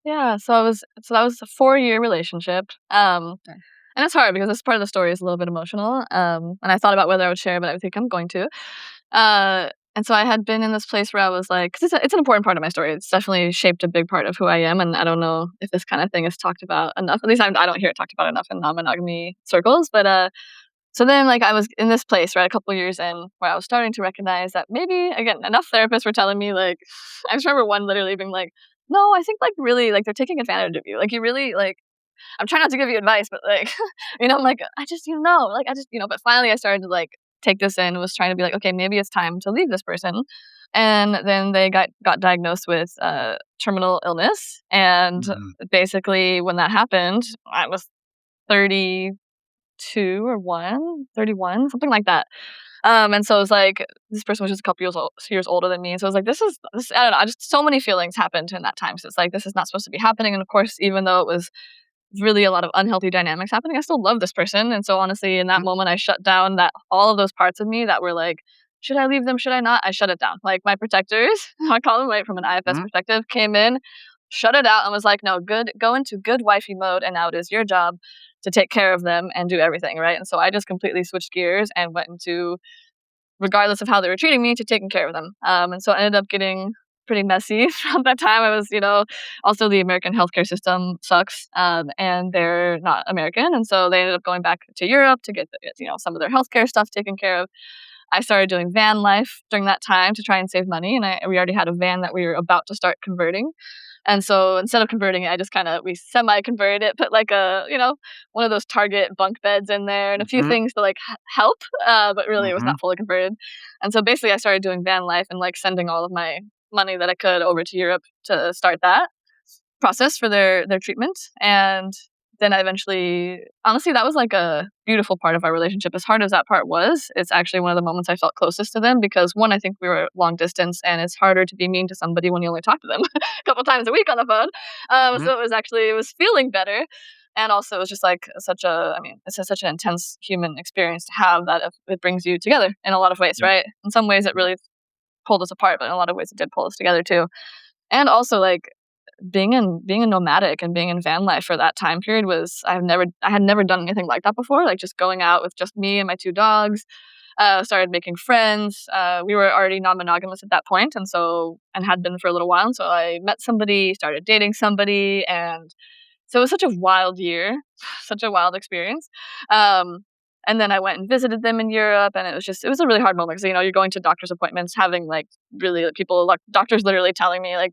Yeah, so that was a 4-year relationship. Okay. And it's hard because this part of the story is a little bit emotional. And I thought about whether I would share, but I think I'm going to. And so I had been in this place where I was like, 'cause it's an important part of my story. It's definitely shaped a big part of who I am, and I don't know if this kind of thing is talked about enough. At least I don't hear it talked about enough in non-monogamy circles. But so then, like, I was in this place, right, a couple years in, where I was starting to recognize that maybe, again, enough therapists were telling me, like, I just remember one literally being like, "No, I think, like, really, like, they're taking advantage of you. Like, you really, like, I'm trying not to give you advice, but, like, I'm like, I just, like, I just, but finally I started to, like, take this in, was trying to be like, okay, maybe it's time to leave this person. And then they got diagnosed with terminal illness. And Mhm. basically, when that happened, I was 32 or 31, something like that. And so it was like, this person was just a couple years older than me. So I was like, this, I don't know, just so many feelings happened in that time. So it's like, this is not supposed to be happening. And of course, even though it was really a lot of unhealthy dynamics happening, I still love this person. And so honestly, in that moment, I shut down all of those parts of me that were like, should I leave them? Should I not? I shut it down. Like my protectors, I call them, right, from an IFS perspective, came in, shut it out, and was like, no, go into good wifey mode. And now it is your job to take care of them and do everything, right? And so I just completely switched gears and went into, regardless of how they were treating me, to taking care of them. And so I ended up getting pretty messy around that time. I was, also the American healthcare system sucks, and they're not American. And so they ended up going back to Europe to get, some of their healthcare stuff taken care of. I started doing van life during that time to try and save money. And we already had a van that we were about to start converting. And so instead of converting it, I just we semi-converted it, put like one of those Target bunk beds in there and a few things to like help, but really it was not fully converted. And so basically I started doing van life and like sending all of my money that I could over to Europe to start that process for their treatment. And then I eventually, honestly, that was like a beautiful part of our relationship. As hard as that part was, it's actually one of the moments I felt closest to them because one, I think we were long distance and it's harder to be mean to somebody when you only talk to them a couple times a week on the phone. So it was feeling better. And also it was just like it's such an intense human experience to have that it brings you together in a lot of ways, right? In some ways it really pulled us apart, but in a lot of ways it did pull us together too. And also like, being a nomadic and being in van life for that time period was I had never done anything like that before. Like just going out with just me and my two dogs, started making friends. We were already non-monogamous at that point, and had been for a little while. And so I met somebody, started dating somebody, and so it was such a wild year, such a wild experience. And then I went and visited them in Europe, and it was a really hard moment because, you're going to doctor's appointments, having like really doctors literally telling me like,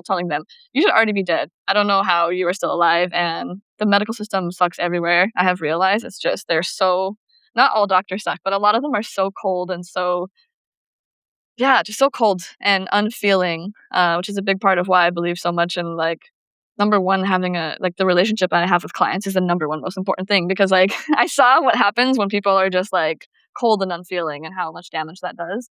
telling them, you should already be dead. I don't know how you are still alive. And the medical system sucks everywhere. I have realized it's just, not all doctors suck, but a lot of them are so cold and so, yeah, just so cold and unfeeling, which is a big part of why I believe so much in like, number one, having the relationship I have with clients is the number one most important thing because like I saw what happens when people are just like cold and unfeeling and how much damage that does.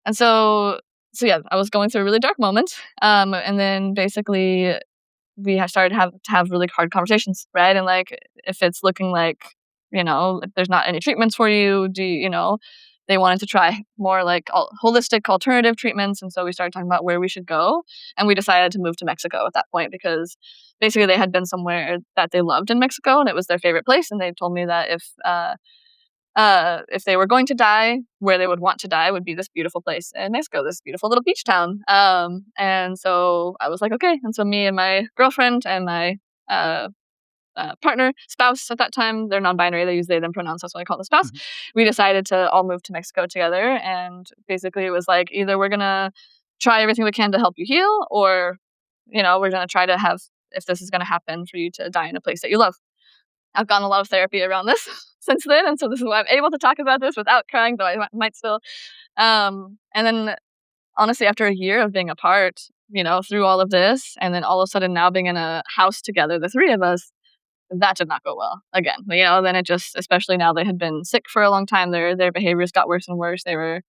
And so yeah, I was going through a really dark moment. And then basically we started to have really hard conversations, right? And like, if it's looking like, if there's not any treatments for you, they wanted to try more like holistic alternative treatments. And so we started talking about where we should go. And we decided to move to Mexico at that point because basically they had been somewhere that they loved in Mexico and it was their favorite place. And they told me that if they were going to die, where they would want to die would be this beautiful place in Mexico, this beautiful little beach town. And so I was like, okay. And so me and my girlfriend and my partner, spouse at that time, they're non-binary, they use they them pronouns, that's why I call it spouse. We decided to all move to Mexico together, and basically it was like, either we're gonna try everything we can to help you heal, or we're gonna try to have, if this is gonna happen, for you to die in a place that you love. I've gotten a lot of therapy around this since then, and so this is why I'm able to talk about this without crying, though I might still. And then honestly, after a year of being apart, through all of this, and then all of a sudden now being in a house together, the three of us, that did not go well again. Then it just, especially now they had been sick for a long time, their behaviors got worse and worse. They were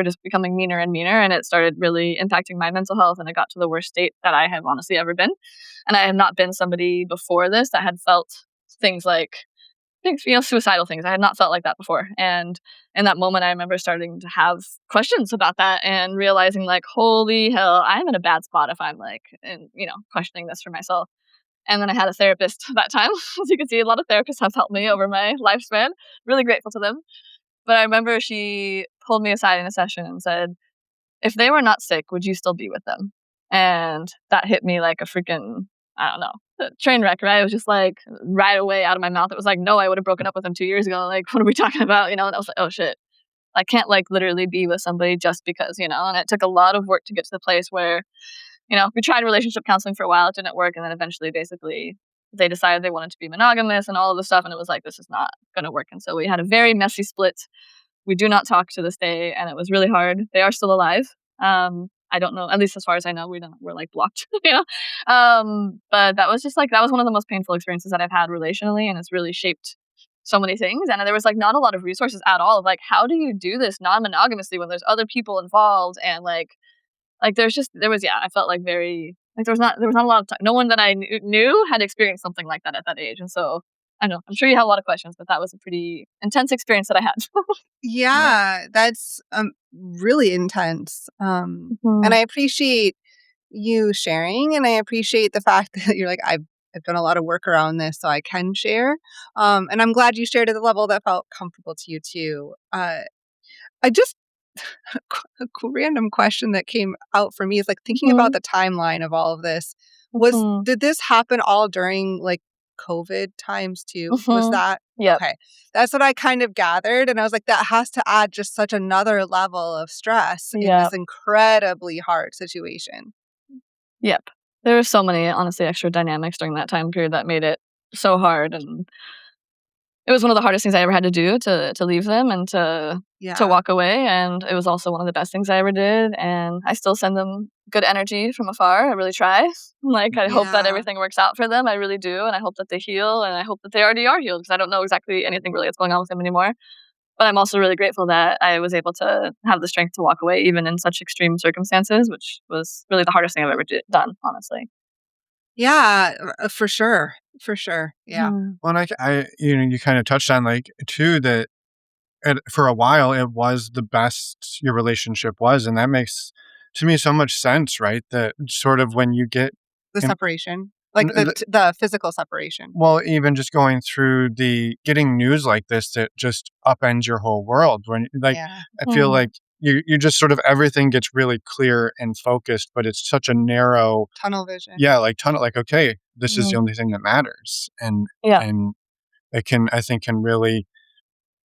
just becoming meaner and meaner, and it started really impacting my mental health, and it got to the worst state that I have honestly ever been. And I have not been somebody before this that had felt things like suicidal things. I had not felt like that before. And in that moment, I remember starting to have questions about that and realizing like, holy hell, I'm in a bad spot if I'm like, and questioning this for myself. And then I had a therapist that time. As you can see, a lot of therapists have helped me over my lifespan. Really grateful to them. But I remember she pulled me aside in a session and said, if they were not sick, would you still be with them? And that hit me like a freaking, I don't know, train wreck, right? It was just like right away out of my mouth. It was like, no, I would have broken up with them 2 years ago. Like, what are we talking about? And I was like, oh shit. I can't like literally be with somebody just because, and it took a lot of work to get to the place where, we tried relationship counseling for a while. It didn't work. And then eventually, basically, they decided they wanted to be monogamous and all of this stuff. And it was like, this is not going to work. And so we had a very messy split. We do not talk to this day. And it was really hard. They are still alive. I don't know, at least as far as I know, we're like blocked, but that was just like, that was one of the most painful experiences that I've had relationally. And it's really shaped so many things, and there was like not a lot of resources at all of like, how do you do this non-monogamously when there's other people involved, and like there was, yeah, I felt like very like there was not a lot of time. No one that I knew had experienced something like that at that age, and so I know I'm sure you have a lot of questions, but that was a pretty intense experience that I had. Yeah, that's really intense. And I appreciate you sharing, and I appreciate the fact that you're like, I've done a lot of work around this, so I can share. And I'm glad you shared at the level that felt comfortable to you too. I just a random question that came out for me is like thinking about Mhm. the timeline of all of this. Mhm. Did this happen all during like COVID times too? Was Mhm. that Yep. okay? That's what I kind of gathered, and I was like, that has to add just such another level of stress in this Yep. incredibly hard situation. Yep. There were so many, honestly, extra dynamics during that time period that made it so hard, and it was one of the hardest things I ever had to do to leave them and to Yeah, walk away, and it was also one of the best things I ever did, and I still send them good energy from afar. I really try. Like, I hope that yeah, everything works out for them. I really do, and I hope that they heal, and I hope that they already are healed because I don't know exactly anything really that's going on with them anymore. But I'm also really grateful that I was able to have the strength to walk away even in such extreme circumstances, which was really the hardest thing I've ever done, honestly. yeah, for sure. Yeah, Mhm. Well, and you kind of touched on like too that for a while it was the best your relationship was, and that makes to me so much sense, right? That sort of when you get the in, separation, like the physical separation. well, even just going through the getting news like this that just upends your whole world when like Yeah, I feel Mhm. like you just sort of everything gets really clear and focused, but it's such a narrow, tunnel vision. yeah, like tunnel, like okay, this is the Mhm. only thing that matters, Yeah. and it can, I think, can really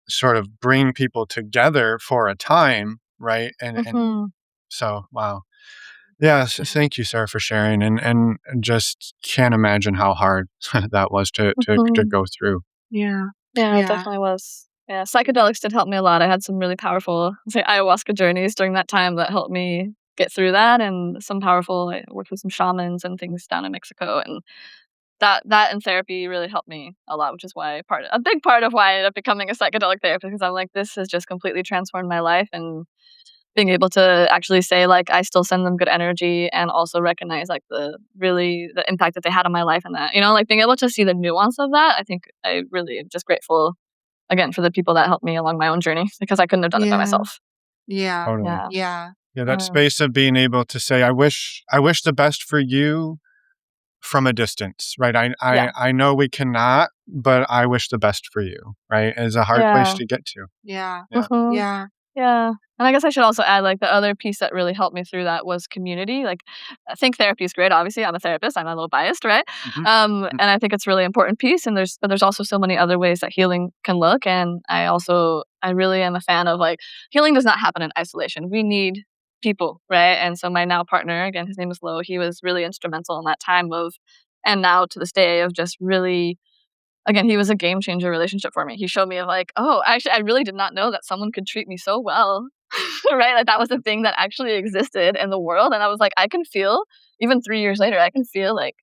sort of bring people together for a time, right? And Mhm. so wow. Yeah, thank you, Sarah, for sharing, and just can't imagine how hard that was to Mhm. go through. Yeah, Yeah, it yeah, definitely was. Yeah, psychedelics did help me a lot. I had some really powerful, say, ayahuasca journeys during that time that helped me get through that, and some powerful. I worked with some shamans and things down in Mexico, and that and therapy really helped me a lot, which is why a big part of why I ended up becoming a psychedelic therapist because I'm like, this has just completely transformed my life, and being able to actually say like I still send them good energy and also recognize like the impact that they had on my life, and that like being able to see the nuance of that. I think I really am just grateful again for the people that helped me along my own journey because I couldn't have done it by yeah, myself. yeah, Totally. Yeah. yeah. Yeah, that Yeah. space of being able to say, I wish the best for you from a distance, right? Yeah. I know we cannot, but I wish the best for you, right? Is a hard place Yeah. to get to. Yeah. Yeah. Mhm. Yeah. Yeah. And I guess I should also add, like, the other piece that really helped me through that was community. Like, I think therapy is great. Obviously, I'm a therapist. I'm a little biased, right? Mhm. Mm. And I think it's a really important piece. And there's also so many other ways that healing can look. And I really am a fan of like healing does not happen in isolation. We need people, right? And so my now partner, again, his name is Lo. He was really instrumental in that time of, and now to this day of just really again, he was a game changer relationship for me. He showed me of like, oh, actually, I really did not know that someone could treat me so well, right? Like that was a thing that actually existed in the world, and I was like, I can feel even 3 years later, I can feel like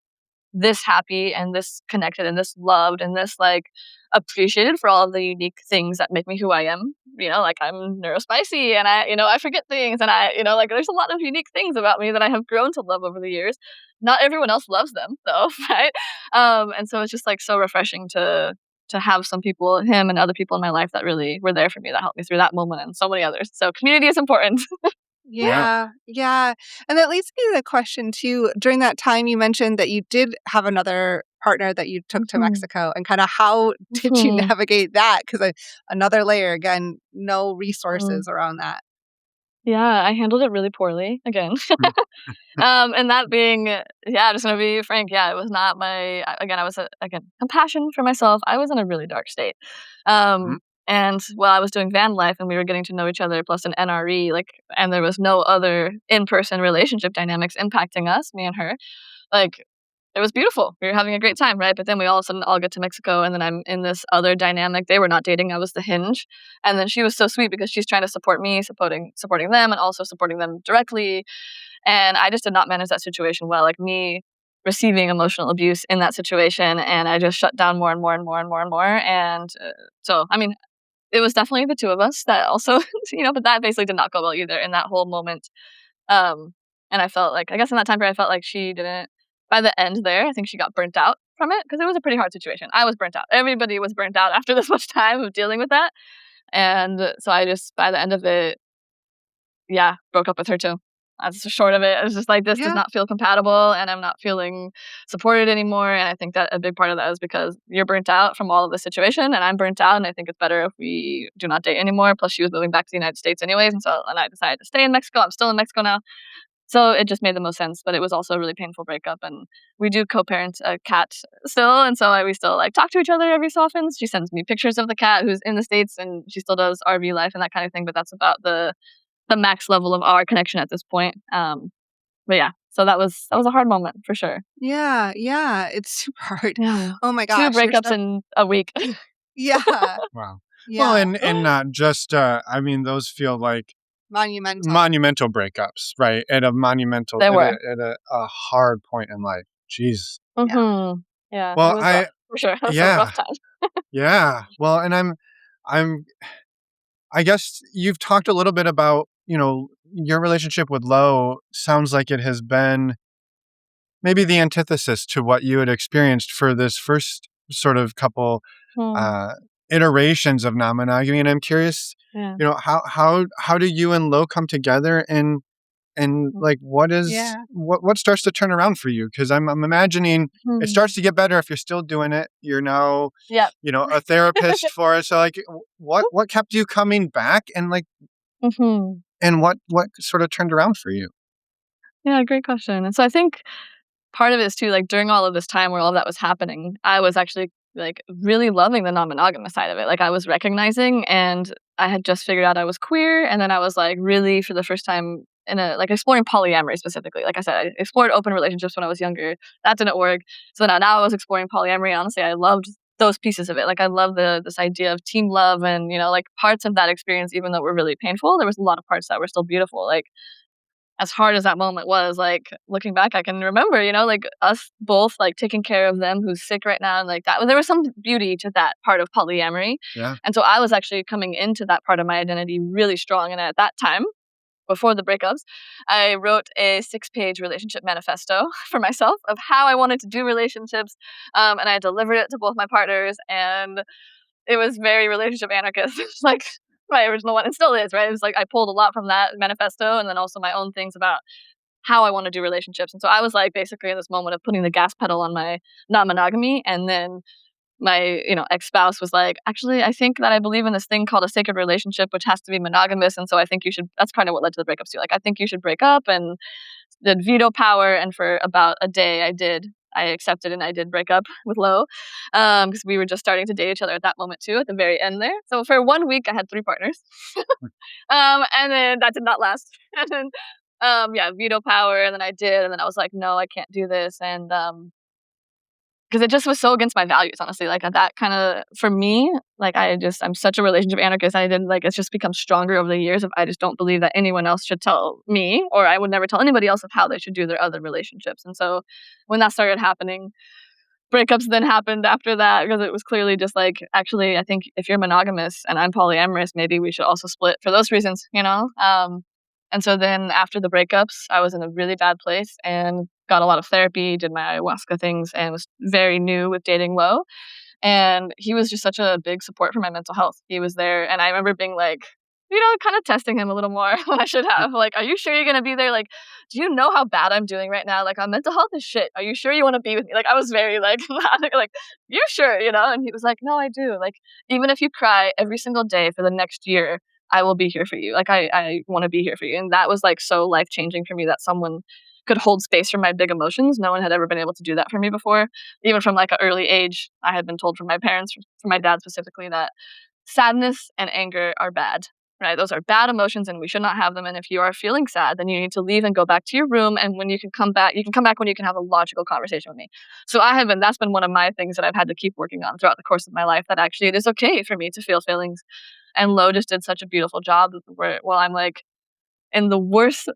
this happy and this connected and this loved and this like appreciated for all of the unique things that make me who I am. Like I'm neurospicy and I forget things and like there's a lot of unique things about me that I have grown to love over the years. Not everyone else loves them though, right? And so it's just like so refreshing to have some people, him and other people in my life that really were there for me that helped me through that moment and so many others. So community is important. Yeah. Yeah. Yeah. And that leads me to the question too. During that time, you mentioned that you did have another partner that you took to Mhm. Mexico, and kind of how did you Mhm. navigate that? Because another layer, again, no Mm. resources around that. Yeah, I handled it really poorly again. Mm. And that being, yeah, just gonna be frank. Yeah, it was not again, I was, again, compassion for myself. I was in a really dark state. Mhm. And while I was doing van life and we were getting to know each other plus an NRE, like, and there was no other in-person relationship dynamics impacting us, me and her, like, it was beautiful. We were having a great time, right? But then we all of a sudden all get to Mexico, and then I'm in this other dynamic. They were not dating. I was the hinge. And then she was so sweet because she's trying to support me, supporting them and also supporting them directly, and I just did not manage that situation well. Like me receiving emotional abuse in that situation, and I just shut down more and more and more and more and more. And so, I mean, it was definitely the two of us that also, but that basically did not go well either in that whole moment. Um, and I felt like, I guess in that time period, I felt like she didn't, by the end there, I think she got burnt out from it because it was a pretty hard situation. I was burnt out. Everybody was burnt out after this much time of dealing with that. And so I just, by the end of it, yeah, broke up with her too. That's the short of it. It was just like, this does Yeah. not feel compatible and I'm not feeling supported anymore. And I think that a big part of that is because you're burnt out from all of the situation and I'm burnt out. And I think it's better if we do not date anymore. Plus, she was moving back to the United States anyways. And I decided to stay in Mexico. I'm still in Mexico now. So it just made the most sense. But it was also a really painful breakup. And we do co parent a cat still. And so we still like talk to each other every so often. She sends me pictures of the cat who's in the States and she still does RV life and that kind of thing. But that's about the max level of our connection at this point. But yeah, so that was a hard moment for sure. Yeah, it's super hard. Yeah. Oh my 2 gosh. breakups in a week. Yeah. Wow. Yeah. Well, and not just, I mean, those feel like Monumental. breakups, right? At a monumental, They were. at a hard point in life. Jeez. Mhm. Yeah, it Well, was rough for sure. It was a yeah, rough time. yeah. Well, and I guess you've talked a little bit about, your relationship with Lo sounds like it has been maybe the antithesis to what you had experienced for this first sort of couple Hmm. uh, iterations of non-monogamy. And I'm curious, Yeah. how do you and Lo come together and like Yeah. what starts to turn around for you? Because I'm imagining it starts to get better if you're still doing it. You're now Yep. a therapist for it. So like, what kept you coming back, and like, Mhm. and what sort of turned around for you? Yeah, great question. And so I think part of it is too, like during all of this time where all of that was happening, I was actually like really loving the non-monogamous side of it. Like I was recognizing and I had just figured out I was queer. And then I was like really for the first time in a like exploring polyamory specifically. Like I said, I explored open relationships when I was younger. That didn't work. So now I was exploring polyamory. Honestly, I loved those pieces of it. Like I love this idea of team love and, like parts of that experience, even though were really painful, there was a lot of parts that were still beautiful. Like as hard as that moment was, like, looking back, I can remember, like, us both, like, taking care of them who's sick right now and, like, that. There was some beauty to that part of polyamory. Yeah. And so I was actually coming into that part of my identity really strong. And at that time, before the breakups, I wrote a 6-page relationship manifesto for myself of how I wanted to do relationships. And I delivered it to both my partners. And it was very relationship anarchist, like my original one, and still is, right? It was like I pulled a lot from that manifesto and then also my own things about how I want to do relationships. And so I was like basically in this moment of putting the gas pedal on my non-monogamy. And then my, ex-spouse was like, actually, I think that I believe in this thing called a sacred relationship, which has to be monogamous. And so I think you should, that's kind of what led to the breakups too. Like, I think you should break up, and did veto power. And for about a day I accepted and I did break up with Lo because we were just starting to date each other at that moment too, at the very end there. So for 1 week, I had 3 partners. And then that did not last. And then, yeah, veto power. And then I did. And then I was like, no, I can't do this. And because it just was so against my values, honestly. Like that kind of, for me, like I'm such a relationship anarchist. I didn't like, it's just become stronger over the years of I just don't believe that anyone else should tell me, or I would never tell anybody else of how they should do their other relationships. And so when that started happening, breakups then happened after that because it was clearly just like, actually, I think if you're monogamous and I'm polyamorous, maybe we should also split for those reasons. And so then after the breakups, I was in a really bad place and got a lot of therapy, did my ayahuasca things, and was very new with dating Lo. And he was just such a big support for my mental health. He was there. And I remember being like, kind of testing him a little more than I should have. Like, are you sure you're going to be there? Like, do you know how bad I'm doing right now? Like, my mental health is shit. Are you sure you want to be with me? Like, I was very like, like, you're sure, And he was like, no, I do. Like, even if you cry every single day for the next year, I will be here for you. Like, I want to be here for you. And that was like so life changing for me that someone could hold space for my big emotions. No one had ever been able to do that for me before. Even from like an early age, I had been told from my parents, from my dad specifically, that sadness and anger are bad. Right? Those are bad emotions and we should not have them. And if you are feeling sad, then you need to leave and go back to your room. And when you can come back when you can have a logical conversation with me. So that's been one of my things that I've had to keep working on throughout the course of my life, that actually it is okay for me to feel feelings. And Lo just did such a beautiful job while I'm like in the worst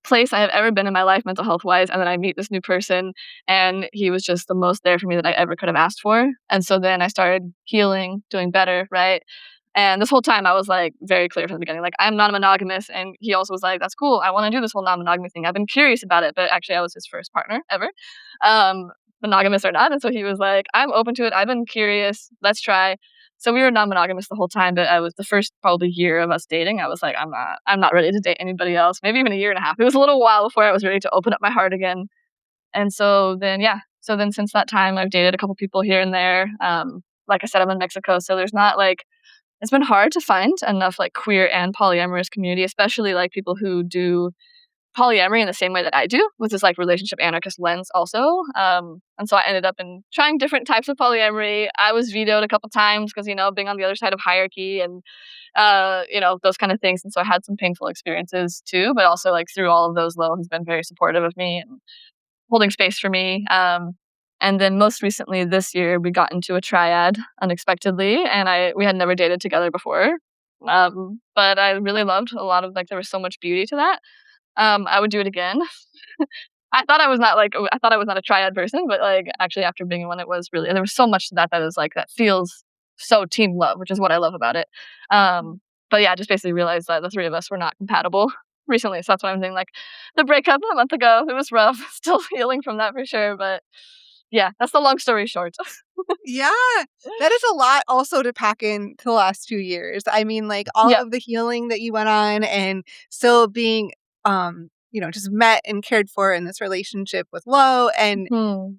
place I have ever been in my life mental health wise, and then I meet this new person and he was just the most there for me that I ever could have asked for. And so then I started healing, doing better, right? And this whole time I was like very clear from the beginning, like I'm non-monogamous, and he also was like, that's cool, I want to do this whole non-monogamy thing. I've been curious about it, but actually I was his first partner ever, um, monogamous or not. And so he was like, I'm open to it. I've been curious. Let's try. So we were non-monogamous the whole time, but I was the first probably year of us dating. I was like, I'm not ready to date anybody else. Maybe even a year and a half. It was a little while before I was ready to open up my heart again. And so then, yeah. So then since that time, I've dated a couple people here and there. Like I said, I'm in Mexico, so there's not like, it's been hard to find enough like queer and polyamorous community, especially like people who do polyamory in the same way that I do, with this like relationship anarchist lens also. And so I ended up in trying different types of polyamory. I was vetoed a couple times because, being on the other side of hierarchy and, those kind of things. And so I had some painful experiences too, but also like through all of those, Lo has been very supportive of me and holding space for me. And then most recently this year, we got into a triad unexpectedly, and we had never dated together before. But I really loved a lot of like, there was so much beauty to that. I would do it again. I thought I was not a triad person, but like actually after being in one, it was really, and there was so much to that is like, that feels so team love, which is what I love about it. But yeah, just basically realized that the three of us were not compatible recently. So that's what I'm saying. Like the breakup a month ago, it was rough. Still healing from that for sure. But yeah, that's the long story short. Yeah, that is a lot also to pack in the last 2 years. I mean, like all Yeah. of the healing that you went on and still being, just met and cared for in this relationship with Lo, Hmm.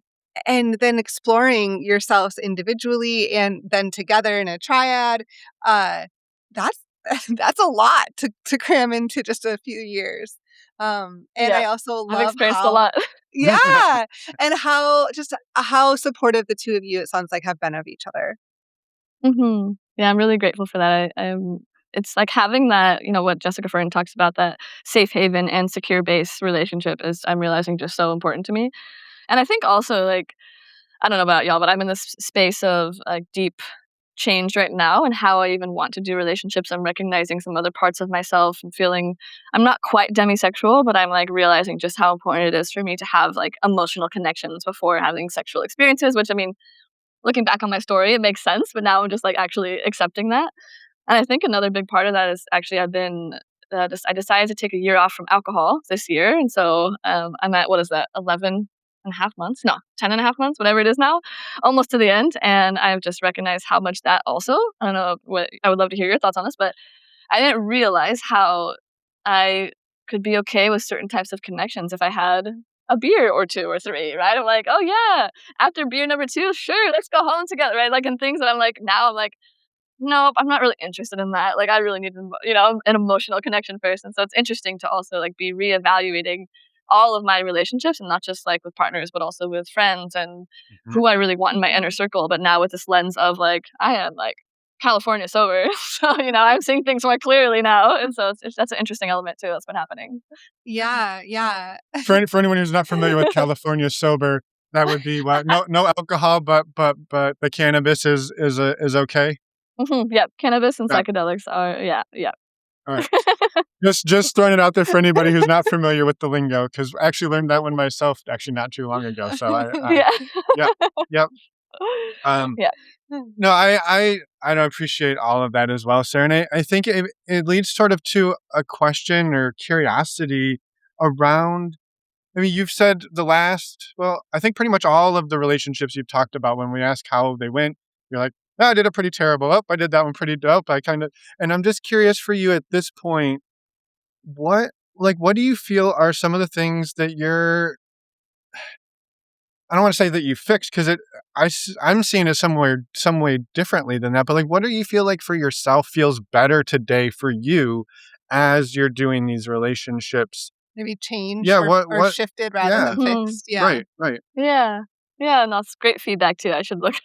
and then exploring yourselves individually and then together in a triad. That's that's a lot to cram into just a few years. And Yeah. I also I've love experienced a how, lot. yeah, and how supportive the two of you, it sounds like, have been of each other. Yeah, I'm really grateful for that. It's like having that, what Jessica Fern talks about, that safe haven and secure base relationship is, I'm realizing, just so important to me. And I think also like, I don't know about y'all, but I'm in this space of like deep change right now and how I even want to do relationships. I'm recognizing some other parts of myself and feeling I'm not quite demisexual, but I'm like realizing just how important it is for me to have like emotional connections before having sexual experiences, which I mean, looking back on my story, it makes sense, but now I'm just like actually accepting that. And I think another big part of that is actually I've been I decided to take a year off from alcohol this year, and so I'm at, what is that, 11 and a half months? No, 10 and a half months, whatever it is now, almost to the end. And I've just recognized how much that also, I don't know what, I would love to hear your thoughts on this, but I didn't realize how I could be okay with certain types of connections if I had a beer or two or three, right? I'm like, oh yeah, after beer number two, sure, let's go home together, right? Like, and things that I'm like, now I'm like, nope, I'm not really interested in that. Like, I really need, an emotional connection first. And so it's interesting to also like be reevaluating all of my relationships, and not just like with partners, but also with friends and Mhm. who I really want in my inner Mhm. circle. But now with this lens of like, I am like California sober. So, I'm seeing things more clearly now. And so that's an interesting element too that's been happening. Yeah, yeah. For anyone who's not familiar with California sober, that would be what? No alcohol, but the cannabis is okay. Yep. Cannabis and Yeah. psychedelics are, yeah, yeah. All right. Just throwing it out there for anybody who's not familiar with the lingo, because I actually learned that one myself actually not too long ago. So Yeah. yep, yep. Um, Yeah. no, I don't appreciate all of that as well, Sarah. And I think it leads sort of to a question or curiosity around. I mean, you've said I think pretty much all of the relationships you've talked about, when we ask how they went, you're like, "Oh, I did a pretty terrible. Oh, I did that one pretty dope." And I'm just curious for you at this point, what do you feel are some of the things that I don't want to say that you fixed, because I'm seeing it some way differently than that. But like, what do you feel like for yourself feels better today for you as you're doing these relationships? Maybe changed Yeah. or shifted rather Yeah. than Mhm. fixed. Yeah. Right. Right. Yeah. Yeah, and that's great feedback too. I should look.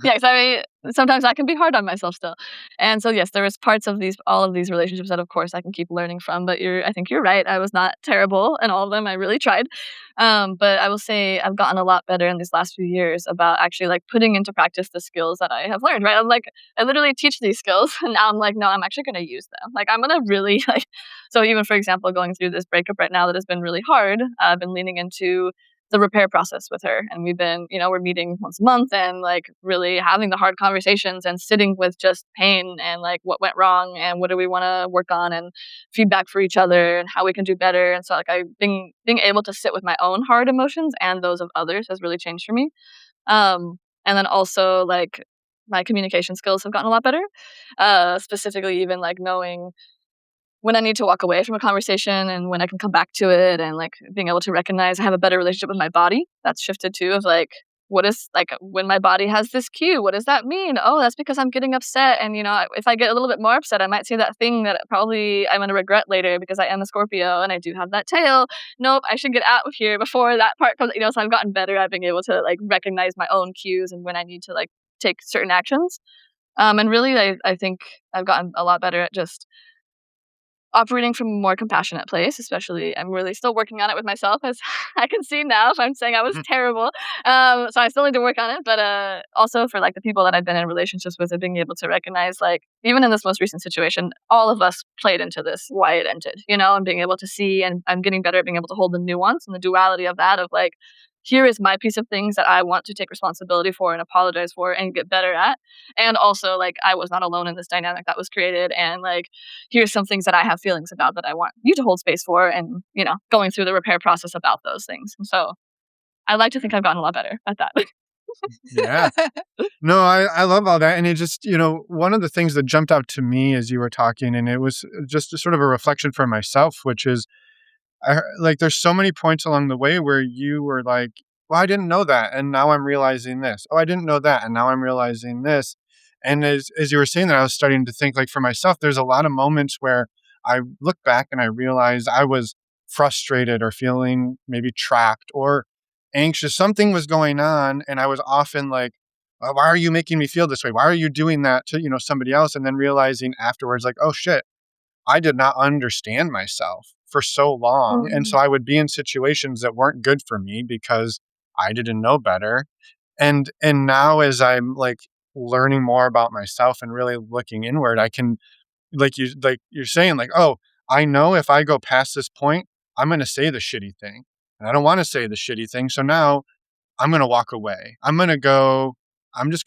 Yeah, 'cause sometimes I can be hard on myself still. And so, yes, there was parts of all of these relationships that, of course, I can keep learning from, but I think you're right. I was not terrible in all of them. I really tried. But I will say I've gotten a lot better in these last few years about actually, like, putting into practice the skills that I have learned, right? I'm like, I literally teach these skills, and now I'm like, "No, I'm actually gonna use them." Like, I'm gonna really, like so even, for example, going through this breakup right now that has been really hard, I've been leaning into the repair process with her. And we've been, we're meeting once a month and like really having the hard conversations and sitting with just pain and like what went wrong and what do we want to work on and feedback for each other and how we can do better. And so like I being able to sit with my own hard emotions and those of others has really changed for me. And then also like my communication skills have gotten a lot better. Specifically even like knowing when I need to walk away from a conversation and when I can come back to it and like being able to recognize I have a better relationship with my body. That's shifted too of like what is like when my body has this cue, what does that mean? Oh, that's because I'm getting upset. And if I get a little bit more upset, I might say that thing that probably I'm gonna regret later because I am a Scorpio and I do have that tail. Nope, I should get out of here before that part comes, so I've gotten better at being able to like recognize my own cues and when I need to like take certain actions. And really I think I've gotten a lot better at just operating from a more compassionate place, especially I'm really still working on it with myself, as I can see now if I'm saying I was terrible. So I still need to work on it. But also for like the people that I've been in relationships with and being able to recognize, like, even in this most recent situation, all of us played into this, why it ended, and being able to see, and I'm getting better at being able to hold the nuance and the duality of that, of like, here is my piece of things that I want to take responsibility for and apologize for and get better at. And also, like, I was not alone in this dynamic that was created. And like, here's some things that I have feelings about that I want you to hold space for, and going through the repair process about those things. And so I like to think I've gotten a lot better at that. Yeah. No, I love all that. And it just, one of the things that jumped out to me as you were talking, and it was just a sort of a reflection for myself, which is like, there's so many points along the way where you were like, well, I didn't know that. And now I'm realizing this. Oh, I didn't know that. And now I'm realizing this. And as you were saying that, I was starting to think, like, for myself, there's a lot of moments where I look back and I realize I was frustrated or feeling maybe trapped or anxious. Something was going on. And I was often like, why are you making me feel this way? Why are you doing that to, somebody else? And then realizing afterwards, like, oh shit, I did not understand myself for so long. And so I would be in situations that weren't good for me because I didn't know better. And now as I'm like learning more about myself and really looking inward, I can, you're saying, like, oh, I know if I go past this point, I'm going to say the shitty thing. And I don't want to say the shitty thing. So now I'm going to walk away. I'm just going to go. I'm just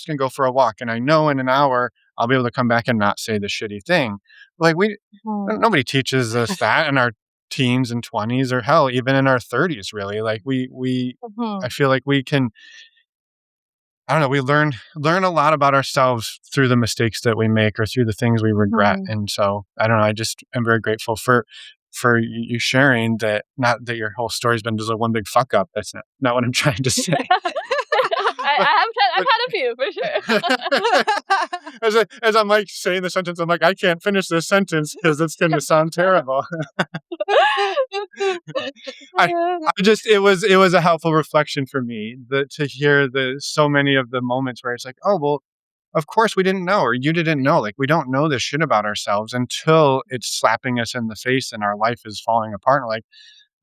going to go for a walk. And I know in an hour, I'll be able to come back and not say the shitty thing. Like, nobody teaches us that in our teens and 20s, or hell, even in our 30s, really. Like I feel like we can, I don't know, we learn a lot about ourselves through the mistakes that we make or through the things we regret. And so I don't know, I just am very grateful for you sharing that. Not that your whole story's been just a one big fuck up. That's not what I'm trying to say. I've had a few for sure. As I'm like saying the sentence, I'm like, I can't finish this sentence because it's going to sound terrible. It was a helpful reflection for me to hear so many of the moments where it's like, oh, well, of course we didn't know, or you didn't know. Like, we don't know this shit about ourselves until it's slapping us in the face and our life is falling apart. And like,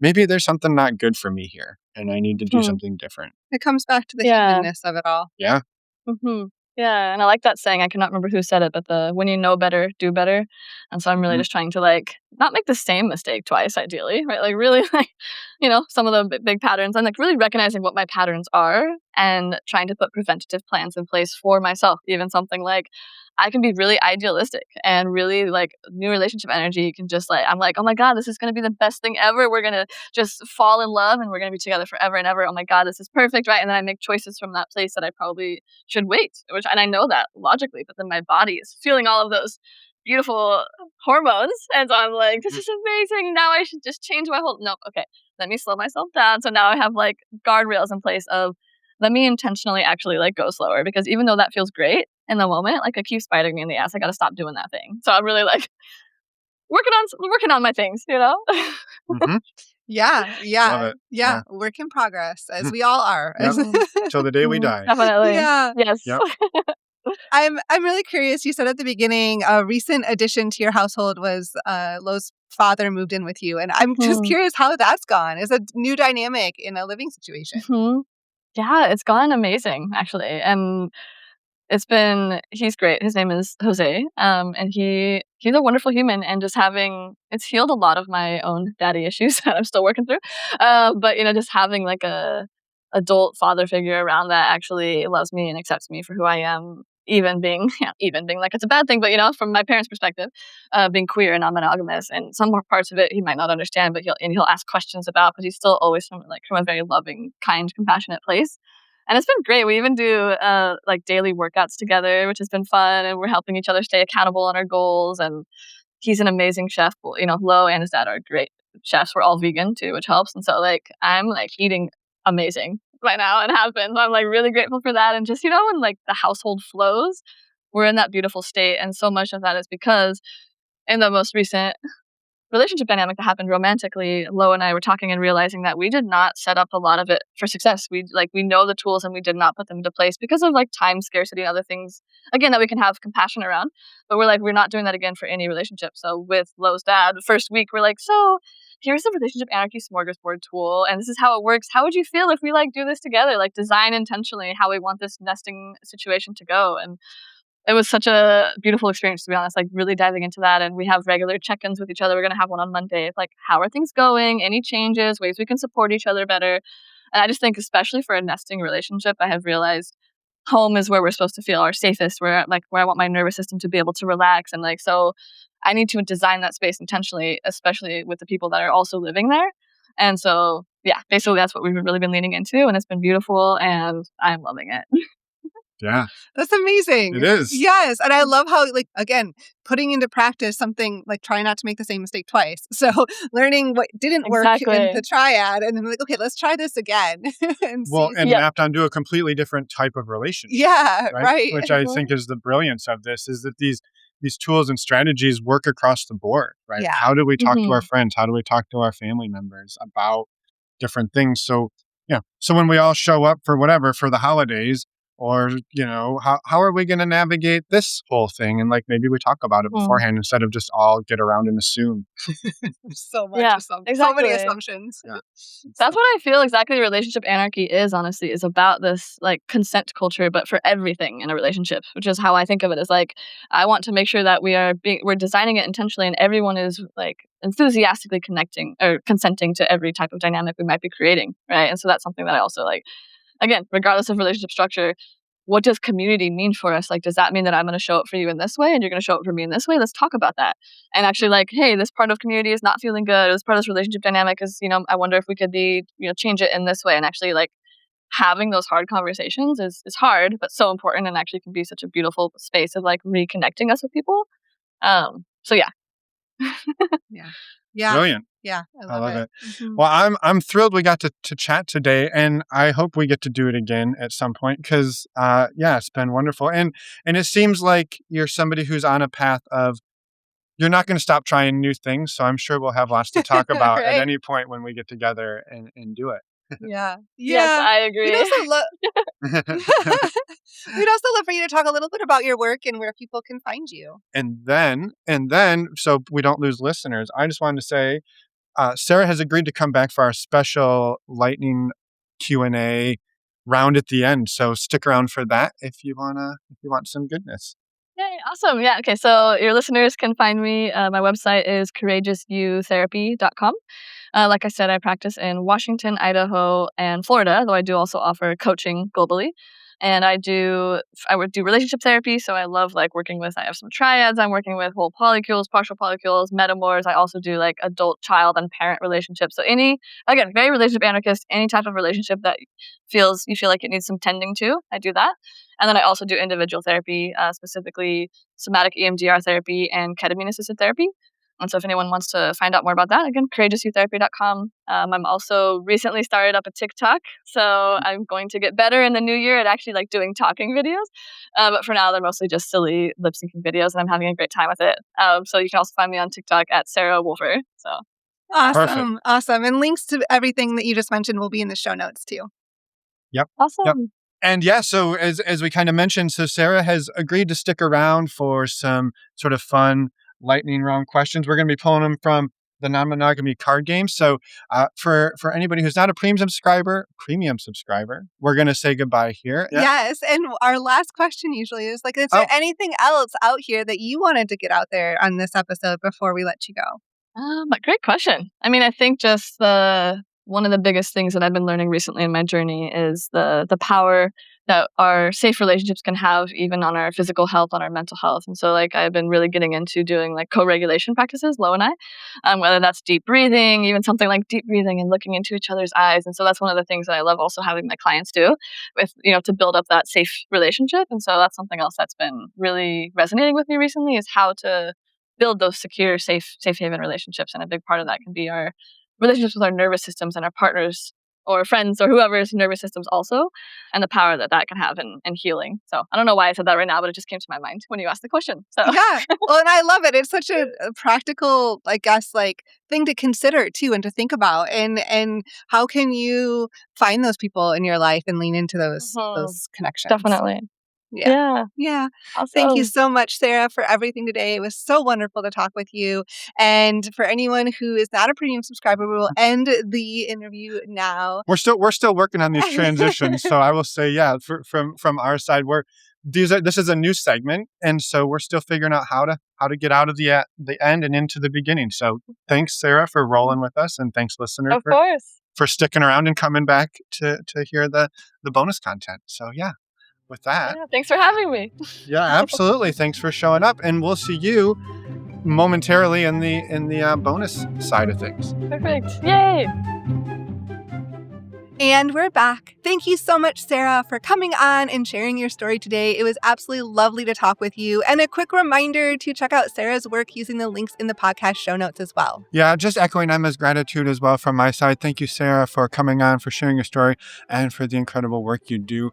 maybe there's something not good for me here and I need to do something different. It comes back to the humanness of it all. Yeah. Yeah, and I like that saying. I cannot remember who said it, but when you know better, do better. And so I'm really just trying to like not make the same mistake twice, ideally, right? Like really like, some of the big patterns, and like really recognizing what my patterns are and trying to put preventative plans in place for myself. Even something like I can be really idealistic and really like new relationship energy can just like, I'm like, oh my God, this is going to be the best thing ever. We're going to just fall in love and we're going to be together forever and ever. Oh my God, this is perfect. Right. And then I make choices from that place that I probably should wait, and I know that logically, but then my body is feeling all of those beautiful hormones. And so I'm like, this is amazing. Now I should just change my whole, no, okay, let me slow myself down. So now I have like guardrails in place of, let me intentionally actually like go slower, because even though that feels great in the moment, like it keeps biting me in the ass. I got to stop doing that thing. So I'm really like working on my things, Yeah. Love it. Yeah. Work in progress, as we all are. Yep. Mhm. Till the day we Mhm. die. Definitely. Yeah. Yes. Yep. I'm really curious. You said at the beginning a recent addition to your household was Lo's father moved in with you, and I'm just Mhm. curious how that's gone. It's a new dynamic in a living situation. Mhm. Yeah, it's gone amazing actually, and he's great. His name is Jose. And he's a wonderful human, and just having it's healed a lot of my own daddy issues that I'm still working through. But just having like a adult father figure around that actually loves me and accepts me for who I am, even being even being like it's a bad thing, but from my parents' perspective, being queer and non-monogamous, and some more parts of it he might not understand, but he'll ask questions about, but he's still always from a very loving, kind, compassionate place. And it's been great. We even do like daily workouts together, which has been fun, and we're helping each other stay accountable on our goals. And he's an amazing chef. Well, Lo and his dad are great chefs. We're all vegan too, which helps. And so like I'm like eating amazing right now and have been. So I'm like really grateful for that. And just when like the household flows, we're in that beautiful state. And so much of that is because in the most recent relationship dynamic that happened romantically, Lo and I were talking and realizing that we did not set up a lot of it for success. We know the tools and we did not put them into place because of like time scarcity and other things, again, that we can have compassion around. But we're not doing that again for any relationship. So with Lo's dad, the first week we're like, so here's the relationship anarchy smorgasbord tool, and this is how it works. How would you feel if we like do this together? Like design intentionally how we want this nesting situation to go. And it was such a beautiful experience, to be honest, like really diving into that. And we have regular check-ins with each other. We're going to have one on Monday. It's like, how are things going? Any changes, ways we can support each other better? And I just think, especially for a nesting relationship, I have realized home is where we're supposed to feel our safest, where I want my nervous system to be able to relax. And like, so I need to design that space intentionally, especially with the people that are also living there. And so, yeah, basically that's what we've really been leaning into. And it's been beautiful and I'm loving it. Yeah. That's amazing. It is. Yes. And I love how, like, again, putting into practice something like try not to make the same mistake twice. So learning what didn't work in Exactly. the triad and then like, okay, let's try this again and Well, see. and Yep. mapped onto a completely different type of relationship. Yeah, Right? right. Which I think is the brilliance of this, is that these tools and strategies work across the board, right? Yeah. How do we talk to our Mhm. friends? How do we talk to our family members about different things? So yeah. So when we all show up for whatever, for the holidays, or how are we going to navigate this whole thing? And like maybe we talk about it Mhm. beforehand instead of just all get around and assume. So much Yeah, so many exactly. assumptions. Yeah. That's what I feel exactly relationship anarchy is, honestly, is about this like consent culture, but for everything in a relationship, which is how I think of it. Is like, I want to make sure that we're designing it intentionally and everyone is like enthusiastically connecting or consenting to every type of dynamic we might be creating. Right. And so that's something that I also like, again, regardless of relationship structure, what does community mean for us? Like, does that mean that I'm going to show up for you in this way and you're going to show up for me in this way? Let's talk about that. And actually, like, hey, this part of community is not feeling good. Or this part of this relationship dynamic is, I wonder if we could change it in this way. And actually, like, having those hard conversations is hard, but so important, and actually can be such a beautiful space of like reconnecting us with people. So yeah. Yeah. Yeah. Brilliant. Yeah. I love it. Mhm. Well, I'm thrilled we got to chat today, and I hope we get to do it again at some point because, yeah, it's been wonderful. And it seems like you're somebody who's on a path of you're not going to stop trying new things. So I'm sure we'll have lots to talk about at Right. any point when we get together and do it. Yeah. Yes, Yeah. I We'd agree. also love we'd also love for you to talk a little bit about your work and where people can find you. and then, so we don't lose listeners, I just wanted to say, Sarah has agreed to come back for our special lightning Q&A round at the end. So stick around for that if you want some goodness. Yay, awesome. Yeah. Okay. So your listeners can find me. My website is courageousoutherapy.com. Like I said, I practice in Washington, Idaho, and Florida, though I do also offer coaching globally. And I would do relationship therapy. So I love like working with, I have some triads I'm working with, whole polycules, partial polycules, metamors. I also do like adult, child, and parent relationships. So again, very relationship anarchist, any type of relationship that you feel like it needs some tending to, I do that. And then I also do individual therapy, specifically somatic EMDR therapy and ketamine assisted therapy. And so if anyone wants to find out more about that, again, courageousoutherapy.com. I'm also recently started up a TikTok. So I'm going to get better in the new year at actually like doing talking videos. But for now, they're mostly just silly lip syncing videos and I'm having a great time with it. So you can also find me on TikTok at Sarah Wolfer. So Awesome. Awesome. And links to everything that you just mentioned will be in the show notes too. Yep. Awesome. Yep. And yeah, so as we kind of mentioned, so Sarah has agreed to stick around for some sort of fun lightning round questions. We're going to be pulling them from the Non-Monogamy card game. So for anybody who's not a premium subscriber, we're going to say goodbye here. Yeah. Yes. And our last question usually is like, is there anything else out here that you wanted to get out there on this episode before we let you go? Great question. I mean, I think just one of the biggest things that I've been learning recently in my journey is the power that our safe relationships can have even on our physical health, on our mental health. And so like I've been really getting into doing like co-regulation practices, Lo and I, whether that's deep breathing, even something like deep breathing and looking into each other's eyes. And so that's one of the things that I love also having my clients do with, to build up that safe relationship. And so that's something else that's been really resonating with me recently is how to build those secure, safe haven relationships. And a big part of that can be our relationships with our nervous systems and our partners or friends or whoever's nervous systems also, and the power that can have in healing. So I don't know why I said that right now, but it just came to my mind when you asked the question. So yeah, well, and I love it. It's such a practical, I guess, like thing to consider too, and to think about. And how can you find those people in your life and lean into those connections? Definitely. Yeah. Awesome. Thank you so much, Sarah, for everything today. It was so wonderful to talk with you. And for anyone who is not a premium subscriber, we will end the interview now. We're still working on these transitions. So I will say, yeah, from our side, this is a new segment, and so we're still figuring out how to get out of the end and into the beginning. So thanks, Sarah, for rolling with us, and thanks, listener, for sticking around and coming back to hear the bonus content. So yeah. With that. Yeah, thanks for having me. Yeah, absolutely. Thanks for showing up, and we'll see you momentarily in the bonus side of things. Perfect. Yay. And we're back. Thank you so much, Sarah, for coming on and sharing your story today. It was absolutely lovely to talk with you. And a quick reminder to check out Sarah's work using the links in the podcast show notes as well. Yeah, just echoing Emma's gratitude as well from my side. Thank you, Sarah, for coming on, for sharing your story, and for the incredible work you do.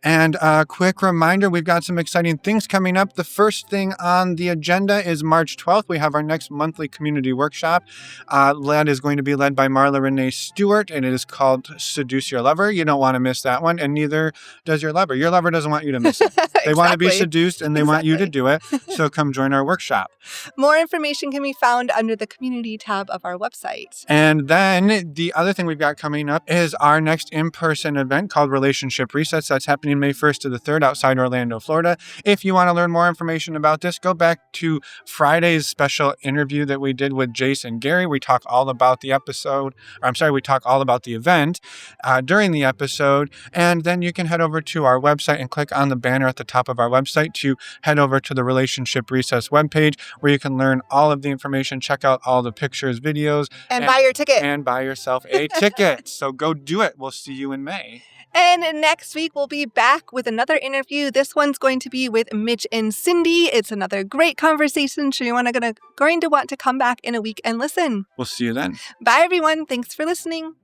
And a quick reminder, we've got some exciting things coming up. The first thing on the agenda is March 12th. We have our next monthly community workshop. That is going to be led by Marla Renee Stewart, and it is called Seduce Your Lover. You don't want to miss that one, and neither does your lover. Your lover doesn't want you to miss it. They want to be seduced, and they want you to do it. So come join our workshop. More information can be found under the community tab of our website. And then the other thing we've got coming up is our next in-person event called Relationship Resets. That's happening May 1st to the 3rd outside Orlando, Florida. If you want to learn more information about this, go back to Friday's special interview that we did with Jace and Gary. We talk all about the event during the episode. And then you can head over to our website and click on the banner at the top of our website to head over to the Relationship Recess webpage, where you can learn all of the information, check out all the pictures, videos, and buy your ticket. And buy yourself a ticket. So go do it. We'll see you in May. And next week, we'll be back with another interview. This one's going to be with Mitch and Cindy. It's another great conversation. So you're going to want to come back in a week and listen. We'll see you then. Bye, everyone. Thanks for listening.